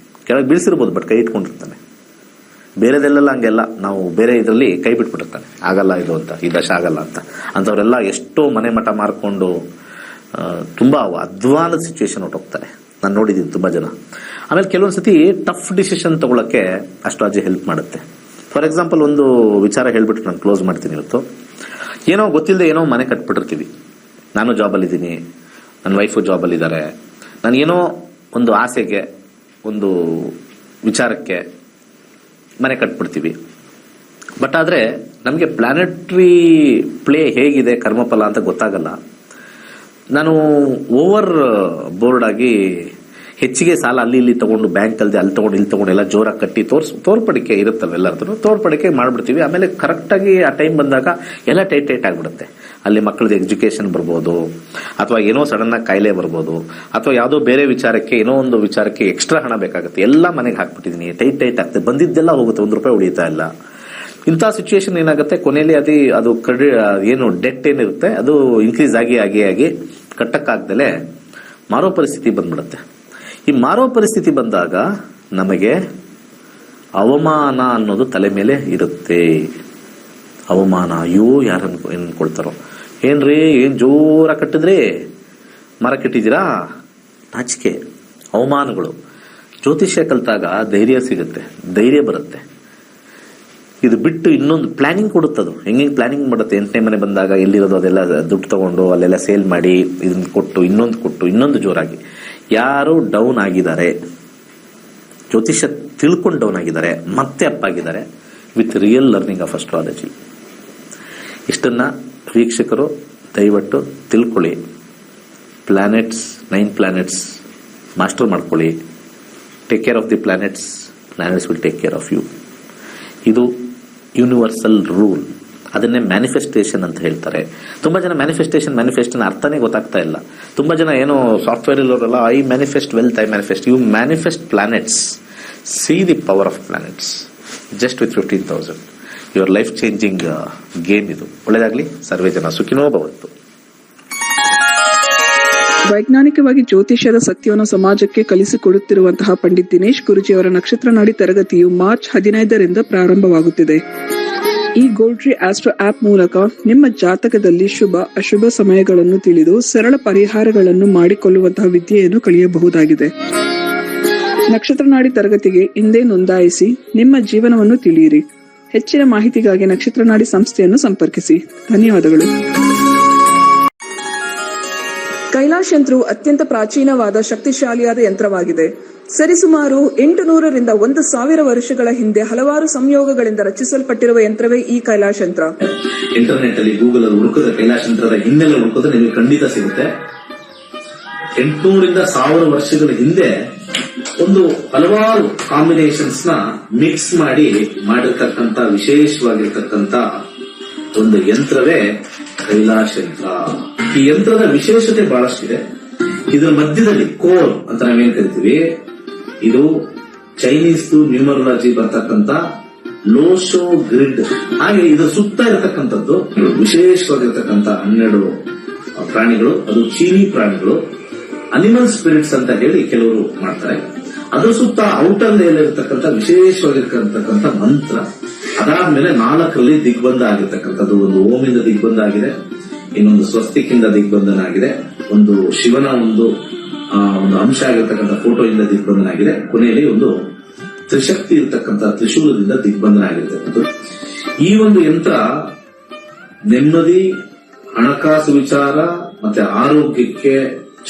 A: ಕೆಳಗೆ ಬೀಳಿಸಿರ್ಬೋದು, ಬಟ್ ಕೈ ಇಟ್ಕೊಂಡಿರ್ತಾನೆ. ಬೇರೆದೆಲ್ಲ ಹಂಗೆಲ್ಲ, ನಾವು ಬೇರೆ ಇದರಲ್ಲಿ ಕೈ ಬಿಟ್ಬಿಟ್ಟಿರ್ತಾನೆ, ಆಗಲ್ಲ ಇದು ಅಂತ, ಈ ದಶ ಆಗಲ್ಲ ಅಂತ. ಅಂಥವರೆಲ್ಲ ಎಷ್ಟೋ ಮನೆ ಮಠ ಮಾರ್ಕೊಂಡು ತುಂಬ ಅಧ್ವಾನದ ಸಿಚುವೇಶನ್ ಹೊಟ್ಟೋಗ್ತಾರೆ. ನಾನು ನೋಡಿದ್ದೀನಿ ತುಂಬ ಜನ. ಆಮೇಲೆ ಕೆಲವೊಂದು ಸತಿ ಟಫ್ ಡಿಸಿಷನ್ ತಗೊಳ್ಳೋಕ್ಕೆ ಅಸ್ಟ್ರಾಲಜಿ ಹೆಲ್ಪ್ ಮಾಡುತ್ತೆ. ಫಾರ್ ಎಕ್ಸಾಂಪಲ್, ಒಂದು ವಿಚಾರ ಹೇಳ್ಬಿಟ್ಟು ನಾನು ಕ್ಲೋಸ್ ಮಾಡ್ತೀನಿ ಇವತ್ತು. ಏನೋ ಗೊತ್ತಿಲ್ಲದೆ ಏನೋ ಮನೆ ಕಟ್ಬಿಟ್ಟಿರ್ತೀವಿ. ನಾನು ಜಾಬಲ್ಲಿದ್ದೀನಿ, ನನ್ನ ವೈಫು ಜಾಬಲ್ಲಿದ್ದಾರೆ. ನನಗೇನೋ ಒಂದು ಆಸೆಗೆ, ಒಂದು ವಿಚಾರಕ್ಕೆ ಮನೆ ಕಟ್ಬಿಡ್ತೀವಿ. ಬಟ್ ಆದರೆ ನಮಗೆ ಪ್ಲಾನೆಟ್ರಿ ಪ್ಲೇ ಹೇಗಿದೆ, ಕರ್ಮಫಲ ಅಂತ ಗೊತ್ತಾಗಲ್ಲ. ನಾನು ಓವರ್ ಬೋರ್ಡ್ ಆಗಿ ಹೆಚ್ಚಿಗೆ ಸಾಲ ಅಲ್ಲಿ ಇಲ್ಲಿ ತಗೊಂಡು, ಬ್ಯಾಂಕ್ ಅಲ್ಲಿ ತಗೊಂಡು ಇಲ್ಲಿ ತಗೊಂಡು ಎಲ್ಲ ಜೋರಾಗಿ ಕಟ್ಟಿ ತೋರ್ಪಡಿಕೆ ಇರುತ್ತಲ್ಲ ಎಲ್ಲರದ್ದು, ತೋರ್ಪಡಿಕೆ ಮಾಡ್ಬಿಡ್ತೀವಿ. ಆಮೇಲೆ ಕರೆಕ್ಟಾಗಿ ಆ ಟೈಮ್ ಬಂದಾಗ ಎಲ್ಲ ಟೈಟ್ ಆಗಿಬಿಡುತ್ತೆ. ಅಲ್ಲಿ ಮಕ್ಕಳದ್ದು ಎಜುಕೇಶನ್ ಬರ್ಬೋದು, ಅಥವಾ ಏನೋ ಸಡನ್ ಆಗಿ ಕಾಯಿಲೆ ಬರ್ಬೋದು, ಅಥವಾ ಯಾವುದೋ ಬೇರೆ ವಿಚಾರಕ್ಕೆ, ಏನೋ ಒಂದು ವಿಚಾರಕ್ಕೆ ಎಕ್ಸ್ಟ್ರಾ ಹಣ ಬೇಕಾಗುತ್ತೆ. ಎಲ್ಲ ಮನೆಗೆ ಹಾಕ್ಬಿಟ್ಟಿದ್ದೀನಿ, ಟೈಟ್ ಆಗ್ತದೆ, ಬಂದಿದ್ದೆಲ್ಲ ಹೋಗುತ್ತೆ, ₹1 ಉಳಿತಾ ಇಲ್ಲ. ಇಂಥ ಸಿಚುವೇಶನ್ ಏನಾಗುತ್ತೆ, ಕೊನೆಯಲ್ಲಿ ಅದು ಏನು ಡೆಟ್ ಏನಿರುತ್ತೆ ಅದು ಇನ್ಕ್ರೀಸ್ ಆಗಿ ಕಟ್ಟಕ್ಕಾಗ್ದಲೆ ಮಾರೋ ಪರಿಸ್ಥಿತಿ ಬಂದ್ಬಿಡುತ್ತೆ. ಈ ಮಾರೋ ಪರಿಸ್ಥಿತಿ ಬಂದಾಗ ನಮಗೆ ಅವಮಾನ ಅನ್ನೋದು ತಲೆ ಮೇಲೆ ಇರುತ್ತೆ. ಅವಮಾನ, ಅಯ್ಯೋ ಯಾರು ಅನ್ಕೊಳ್ತಾರೋ, ಏನ್ರಿ ಏನ್ ಜೋರ ಕಟ್ಟಿದ್ರಿ, ಮರ ಕಟ್ಟಿದ್ದೀರಾ, ನಾಚಿಕೆ, ಅವಮಾನಗಳು. ಜ್ಯೋತಿಷ್ಯ ಕಲಿತಾಗ ಧೈರ್ಯ ಸಿಗುತ್ತೆ, ಧೈರ್ಯ ಬರುತ್ತೆ. ಇದು ಬಿಟ್ಟು ಇನ್ನೊಂದು ಪ್ಲಾನಿಂಗ್ ಕೊಡುತ್ತದು. ಹೆಂಗೆ ಪ್ಲಾನಿಂಗ್ ಮಾಡುತ್ತೆ, 8ನೇ ಮನೆ ಬಂದಾಗ ಎಲ್ಲಿರೋದು ಅದೆಲ್ಲ ದುಡ್ಡು ತಗೊಂಡು ಅಲ್ಲೆಲ್ಲ ಸೇಲ್ ಮಾಡಿ, ಇದನ್ನ ಕೊಟ್ಟು ಇನ್ನೊಂದು ಜೋರಾಗಿ. ಯಾರು ಡೌನ್ ಆಗಿದ್ದಾರೆ, ಜ್ಯೋತಿಷ್ಯ ತಿಳ್ಕೊಂಡು ಡೌನ್ ಆಗಿದ್ದಾರೆ, ಮತ್ತೆ ಅಪ್ ಆಗಿದ್ದಾರೆ, with real learning of astrology. ಇಷ್ಟನ್ನ ವೀಕ್ಷಕರು ದಯವಿಟ್ಟು ತಿಳ್ಕೊಳ್ಳಿ. ಪ್ಲಾನೆಟ್ಸ್, 9 ಪ್ಲಾನೆಟ್ಸ್ ಮಾಸ್ಟರ್ ಮಾಡ್ಕೊಳ್ಳಿ. Take care of the planets will take care of you. ಇದು ಯೂನಿವರ್ಸಲ್ ರೂಲ್. ಅದನ್ನೇ ಮ್ಯಾನಿಫೆಸ್ಟೇಷನ್ ಅಂತ ಹೇಳ್ತಾರೆ. ತುಂಬಾ ಜನ ಮ್ಯಾನಿಫೆಸ್ಟೇಷನ್ ಅರ್ಥನೇ ಗೊತ್ತಾಗ್ತಾ ಇಲ್ಲ. ತುಂಬಾ ಜನ ಏನೋ ಸಾಫ್ಟ್ವೇರ್ ಇರೋರೆಲ್ಲ I manifest wealth, I manifest. You manifest planets. See the power of planets just with 15,000. Your life changing game ಇದು. ಒಳ್ಳೆಯದಾಗಲಿ. ಸರ್ವೇ ಜನ ಸುಖಿನೋ ಭವಂತು.
B: ವೈಜ್ಞಾನಿಕವಾಗಿ ಜ್ಯೋತಿಷ್ಯದ ಸತ್ಯವನ್ನು ಸಮಾಜಕ್ಕೆ ಕಲಿಸಿಕೊಡುತ್ತಿರುವಂತಹ ಪಂಡಿತ್ ದಿನೇಶ್ ಗುರುಜಿ ಅವರ ನಕ್ಷತ್ರ ನಾಡಿ ತರಗತಿಯು ಮಾರ್ಚ್ 15ರಿಂದ ಪ್ರಾರಂಭವಾಗುತ್ತಿದೆ. ಈ ಗೋಲ್ಡ್ರಿ ಆಸ್ಟ್ರೋ ಆಪ್ ಮೂಲಕ ನಿಮ್ಮ ಜಾತಕದಲ್ಲಿ ಶುಭ ಅಶುಭ ಸಮಯಗಳನ್ನು ತಿಳಿದು ಸರಳ ಪರಿಹಾರಗಳನ್ನು ಮಾಡಿಕೊಳ್ಳುವಂತಹ ವಿದ್ಯೆಯನ್ನು ಕಲಿಯಬಹುದಾಗಿದೆ. ನಕ್ಷತ್ರ ನಾಡಿ ತರಗತಿಗೆ ಇಂದೇ ನೋಂದಾಯಿಸಿ ನಿಮ್ಮ ಜೀವನವನ್ನು ತಿಳಿಯಿರಿ. ಹೆಚ್ಚಿನ ಮಾಹಿತಿಗಾಗಿ ನಕ್ಷತ್ರ ನಾಡಿ ಸಂಸ್ಥೆಯನ್ನು ಸಂಪರ್ಕಿಸಿ. ಧನ್ಯವಾದಗಳು. ಕೈಲಾಶ್ ಯಂತ್ರವು ಅತ್ಯಂತ ಪ್ರಾಚೀನವಾದ ಶಕ್ತಿಶಾಲಿಯಾದ ಯಂತ್ರವಾಗಿದೆ. ಸರಿಸುಮಾರು 800ರಿಂದ 1000 ವರ್ಷಗಳ ಹಿಂದೆ ಹಲವಾರು ಸಂಯೋಗಗಳಿಂದ ರಚಿಸಲ್ಪಟ್ಟಿರುವ ಯಂತ್ರವೇ ಈ ಕೈಲಾಶ್ ಯಂತ್ರ.
A: ಇಂಟರ್ನೆಟ್ ಅಲ್ಲಿ ಗೂಗಲ್ ಅಲ್ಲಿ ಹುಡುಕಿದ್ರೆ ಕೈಲಾಶ್ ಯಂತ್ರದ ಹಿನ್ನೆಲೆ ಹುಡುಕಿದ್ರೆ ನಿಮಗೆ ಖಂಡಿತ ಸಿಗುತ್ತೆ. 800ರಿಂದ 1000 ವರ್ಷಗಳ ಹಿಂದೆ ಒಂದು ಹಲವಾರು ಕಾಂಬಿನೇಷನ್ಸ್ ನ ಮಿಕ್ಸ್ ಮಾಡಿರ್ತಕ್ಕಂಥ ವಿಶೇಷವಾಗಿರ್ತಕ್ಕಂಥ ಒಂದು ಯಂತ್ರವೇ ಕೈಲಾಶ್ ಯಂತ್ರ. ಈ ಯಂತ್ರದ ವಿಶೇಷತೆ ಬಹಳಷ್ಟಿದೆ. ಇದರ ಮಧ್ಯದಲ್ಲಿ ಕೋರ್ ಅಂತ ನಾವೇನ್ ಕರಿತೀವಿ, ಇದು ಚೈನೀಸ್ ನ್ಯೂಮರಾಲಜಿ ಬರ್ತಕ್ಕಂಥ ಲೋಶೋ ಗ್ರಿಡ್. ಹಾಗೆ ಇದರ ಸುತ್ತ ಇರತಕ್ಕಂಥದ್ದು ವಿಶೇಷವಾಗಿರ್ತಕ್ಕಂಥ 12 ಪ್ರಾಣಿಗಳು. ಅದು ಚೀನಿ ಪ್ರಾಣಿಗಳು, ಅನಿಮಲ್ ಸ್ಪಿರಿಟ್ಸ್ ಅಂತ ಹೇಳಿ ಕೆಲವರು ಮಾಡ್ತಾರೆ. ಅದರ ಸುತ್ತ ಔಟರ್ ಲೇಯರ್ ಇರತಕ್ಕಂಥ ವಿಶೇಷವಾಗಿರ್ತಕ್ಕಂಥ ಮಂತ್ರ. ಅದಾದ್ಮೇಲೆ 4ರಲ್ಲಿ ದಿಗ್ಬಂಧ ಆಗಿರ್ತಕ್ಕಂಥದ್ದು. ಒಂದು ಓಮಿಂದ ದಿಗ್ಬಂಧ ಆಗಿದೆ, ಇನ್ನೊಂದು ಸ್ವಸ್ತಿಕಿಂದ ದಿಗ್ಬಂಧನ ಆಗಿದೆ, ಒಂದು ಶಿವನ ಒಂದು ಅಂಶ ಆಗಿರ್ತಕ್ಕಂಥ ಫೋಟೋಯಿಂದ ದಿಗ್ಬಂಧನ ಆಗಿದೆ, ಕೊನೆಯಲ್ಲಿ ಒಂದು ತ್ರಿಶಕ್ತಿ ಇರತಕ್ಕಂಥ ತ್ರಿಶೂಲದಿಂದ ದಿಗ್ಬಂಧನ ಆಗಿರ್ತಕ್ಕಂಥದ್ದು. ಈ ಒಂದು ಯಂತ್ರ ನೆಮ್ಮದಿ, ಹಣಕಾಸು ವಿಚಾರ, ಮತ್ತೆ ಆರೋಗ್ಯಕ್ಕೆ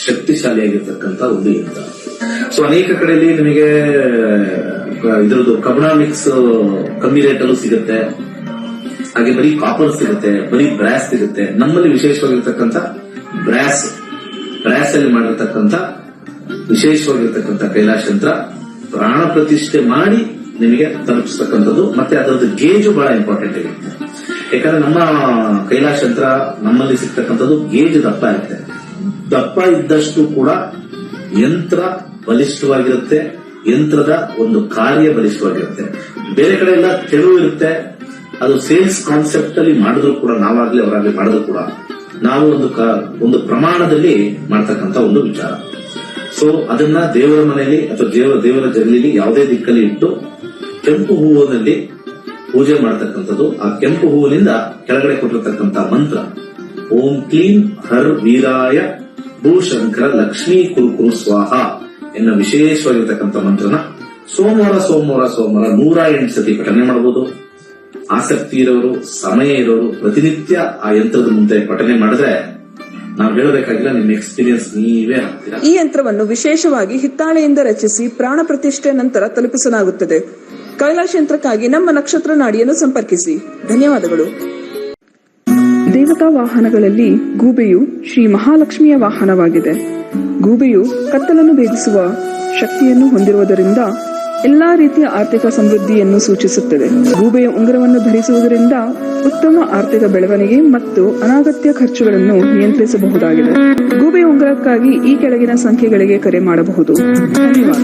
A: ಶಕ್ತಿಶಾಲಿಯಾಗಿರ್ತಕ್ಕಂಥ ಒಂದು ಯಂತ್ರ. ಸೊ ಅನೇಕ ಕಡೆಯಲ್ಲಿ ನಿಮಗೆ ಇದ್ರದ್ದು ಕಬ್ಣ ಮಿಕ್ಸ್ ಕಮ್ಮಿ ರೇಟಲ್ಲೂ ಸಿಗುತ್ತೆ, ಹಾಗೆ ಬರೀ ಕಾಪರ್ ಸಿಗುತ್ತೆ, ಬರೀ ಬ್ರಾಸ್ ಸಿಗುತ್ತೆ. ನಮ್ಮಲ್ಲಿ ವಿಶೇಷವಾಗಿರ್ತಕ್ಕಂಥ ಬ್ರಾಸ್ ಅಲ್ಲಿ ಮಾಡಿರ್ತಕ್ಕಂಥ ವಿಶೇಷವಾಗಿರ್ತಕ್ಕಂಥ ಕೈಲಾಶ ಯಂತ್ರ ಪ್ರಾಣ ಪ್ರತಿಷ್ಠೆ ಮಾಡಿ ನಿಮಗೆ ತಲುಪಿಸ್ತಕ್ಕಂಥದ್ದು. ಮತ್ತೆ ಅದರದ್ದು ಗೇಜು ಬಹಳ ಇಂಪಾರ್ಟೆಂಟ್ ಆಗಿರುತ್ತೆ. ಯಾಕಂದ್ರೆ ನಮ್ಮ ಕೈಲಾಶ ಯಂತ್ರ ನಮ್ಮಲ್ಲಿ ಸಿಗ್ತಕ್ಕಂಥದ್ದು ಗೇಜ್ ದಪ್ಪ ಇರುತ್ತೆ. ದಪ್ಪ ಇದ್ದಷ್ಟು ಕೂಡ ಯಂತ್ರ ಬಲಿಷ್ಠವಾಗಿರುತ್ತೆ, ಯಂತ್ರದ ಒಂದು ಕಾರ್ಯ ಬಲಿಷ್ಠವಾಗಿರುತ್ತೆ. ಬೇರೆ ಕಡೆ ಎಲ್ಲ ತೆಳು ಇರುತ್ತೆ, ಅದು ಸೇಲ್ಸ್ ಕಾನ್ಸೆಪ್ಟ್ ಅಲ್ಲಿ ಮಾಡಿದ್ರು ಕೂಡ, ನಾವಾಗ್ಲಿ ಅವರಾಗ್ಲಿ ಮಾಡಿದ್ರು ಕೂಡ ನಾವು ಒಂದು ಪ್ರಮಾಣದಲ್ಲಿ ಮಾಡ್ತಕ್ಕಂಥ ಒಂದು ವಿಚಾರ. ಸೊ ಅದನ್ನ ದೇವರ ಮನೆಯಲ್ಲಿ ಅಥವಾ ದೇವರ ಜಗಲಿಲಿ ಯಾವುದೇ ದಿಕ್ಕಲ್ಲಿ ಇಟ್ಟು ಕೆಂಪು ಹೂವಿನಲ್ಲಿ ಪೂಜೆ ಮಾಡತಕ್ಕಂಥದ್ದು. ಆ ಕೆಂಪು ಹೂವಿನಿಂದ ಕೆಳಗಡೆ ಕೊಟ್ಟಿರ್ತಕ್ಕಂಥ ಮಂತ್ರ ಓಂ ಕ್ಲೀಂ ಹರ್ ವೀರಾಯ ಭೂಶಂಕರ ಲಕ್ಷ್ಮೀ ಕುರುಕುರು ಸ್ವಾಹ ಎನ್ನುವ ವಿಶೇಷವಾಗಿರ್ತಕ್ಕಂಥ ಮಂತ್ರನ ಸೋಮವಾರ 108 ಸತಿ ಪಠನೆ ಮಾಡಬಹುದು. ಆಸಕ್ತಿ ಇರೋರು, ಸಮಯ ಇರೋರು ಪ್ರತಿನಿತ್ಯ ಆ ಯಂತ್ರದ ಮುಂದೆ ಪಠನೆ ಮಾಡಿದ್ರೆ ನಾವು ಹೇಳಬೇಕಾಗಿಲ್ಲ, ನಿಮ್ಮ ಎಕ್ಸ್ಪೀರಿಯನ್ಸ್ ನೀವೇ ಆಗ್ತೀರಾ.
B: ಈ ಯಂತ್ರವನ್ನು ವಿಶೇಷವಾಗಿ ಹಿತ್ತಾಳೆಯಿಂದ ರಚಿಸಿ ಪ್ರಾಣ ಪ್ರತಿಷ್ಠೆ ನಂತರ ತಲುಪಿಸಲಾಗುತ್ತದೆ. ಕೈಲಾಶ ಯಂತ್ರಕ್ಕಾಗಿ ನಮ್ಮ ನಕ್ಷತ್ರ ನಾಡಿಯನ್ನು ಸಂಪರ್ಕಿಸಿ. ಧನ್ಯವಾದಗಳು. ದೇವತಾ ವಾಹನಗಳಲ್ಲಿ ಗೂಬೆಯು ಶ್ರೀ ಮಹಾಲಕ್ಷ್ಮಿಯ ವಾಹನವಾಗಿದೆ. ಗೂಬೆಯು ಕತ್ತಲನ್ನು ಭೇದಿಸುವ ಶಕ್ತಿಯನ್ನು ಹೊಂದಿರುವುದರಿಂದ ಎಲ್ಲಾ ರೀತಿಯ ಆರ್ಥಿಕ ಸಮೃದ್ಧಿಯನ್ನು ಸೂಚಿಸುತ್ತದೆ. ಗೂಬೆಯ ಉಂಗುರವನ್ನು ಧರಿಸುವುದರಿಂದ ಉತ್ತಮ ಆರ್ಥಿಕ ಬೆಳವಣಿಗೆ ಮತ್ತು ಅನಗತ್ಯ ಖರ್ಚುಗಳನ್ನು ನಿಯಂತ್ರಿಸಬಹುದಾಗಿದೆ. ಗೂಬೆಯ ಉಂಗುರಕ್ಕಾಗಿ ಈ ಕೆಳಗಿನ ಸಂಖ್ಯೆಗಳಿಗೆ ಕರೆ ಮಾಡಬಹುದು. ಧನ್ಯವಾದ.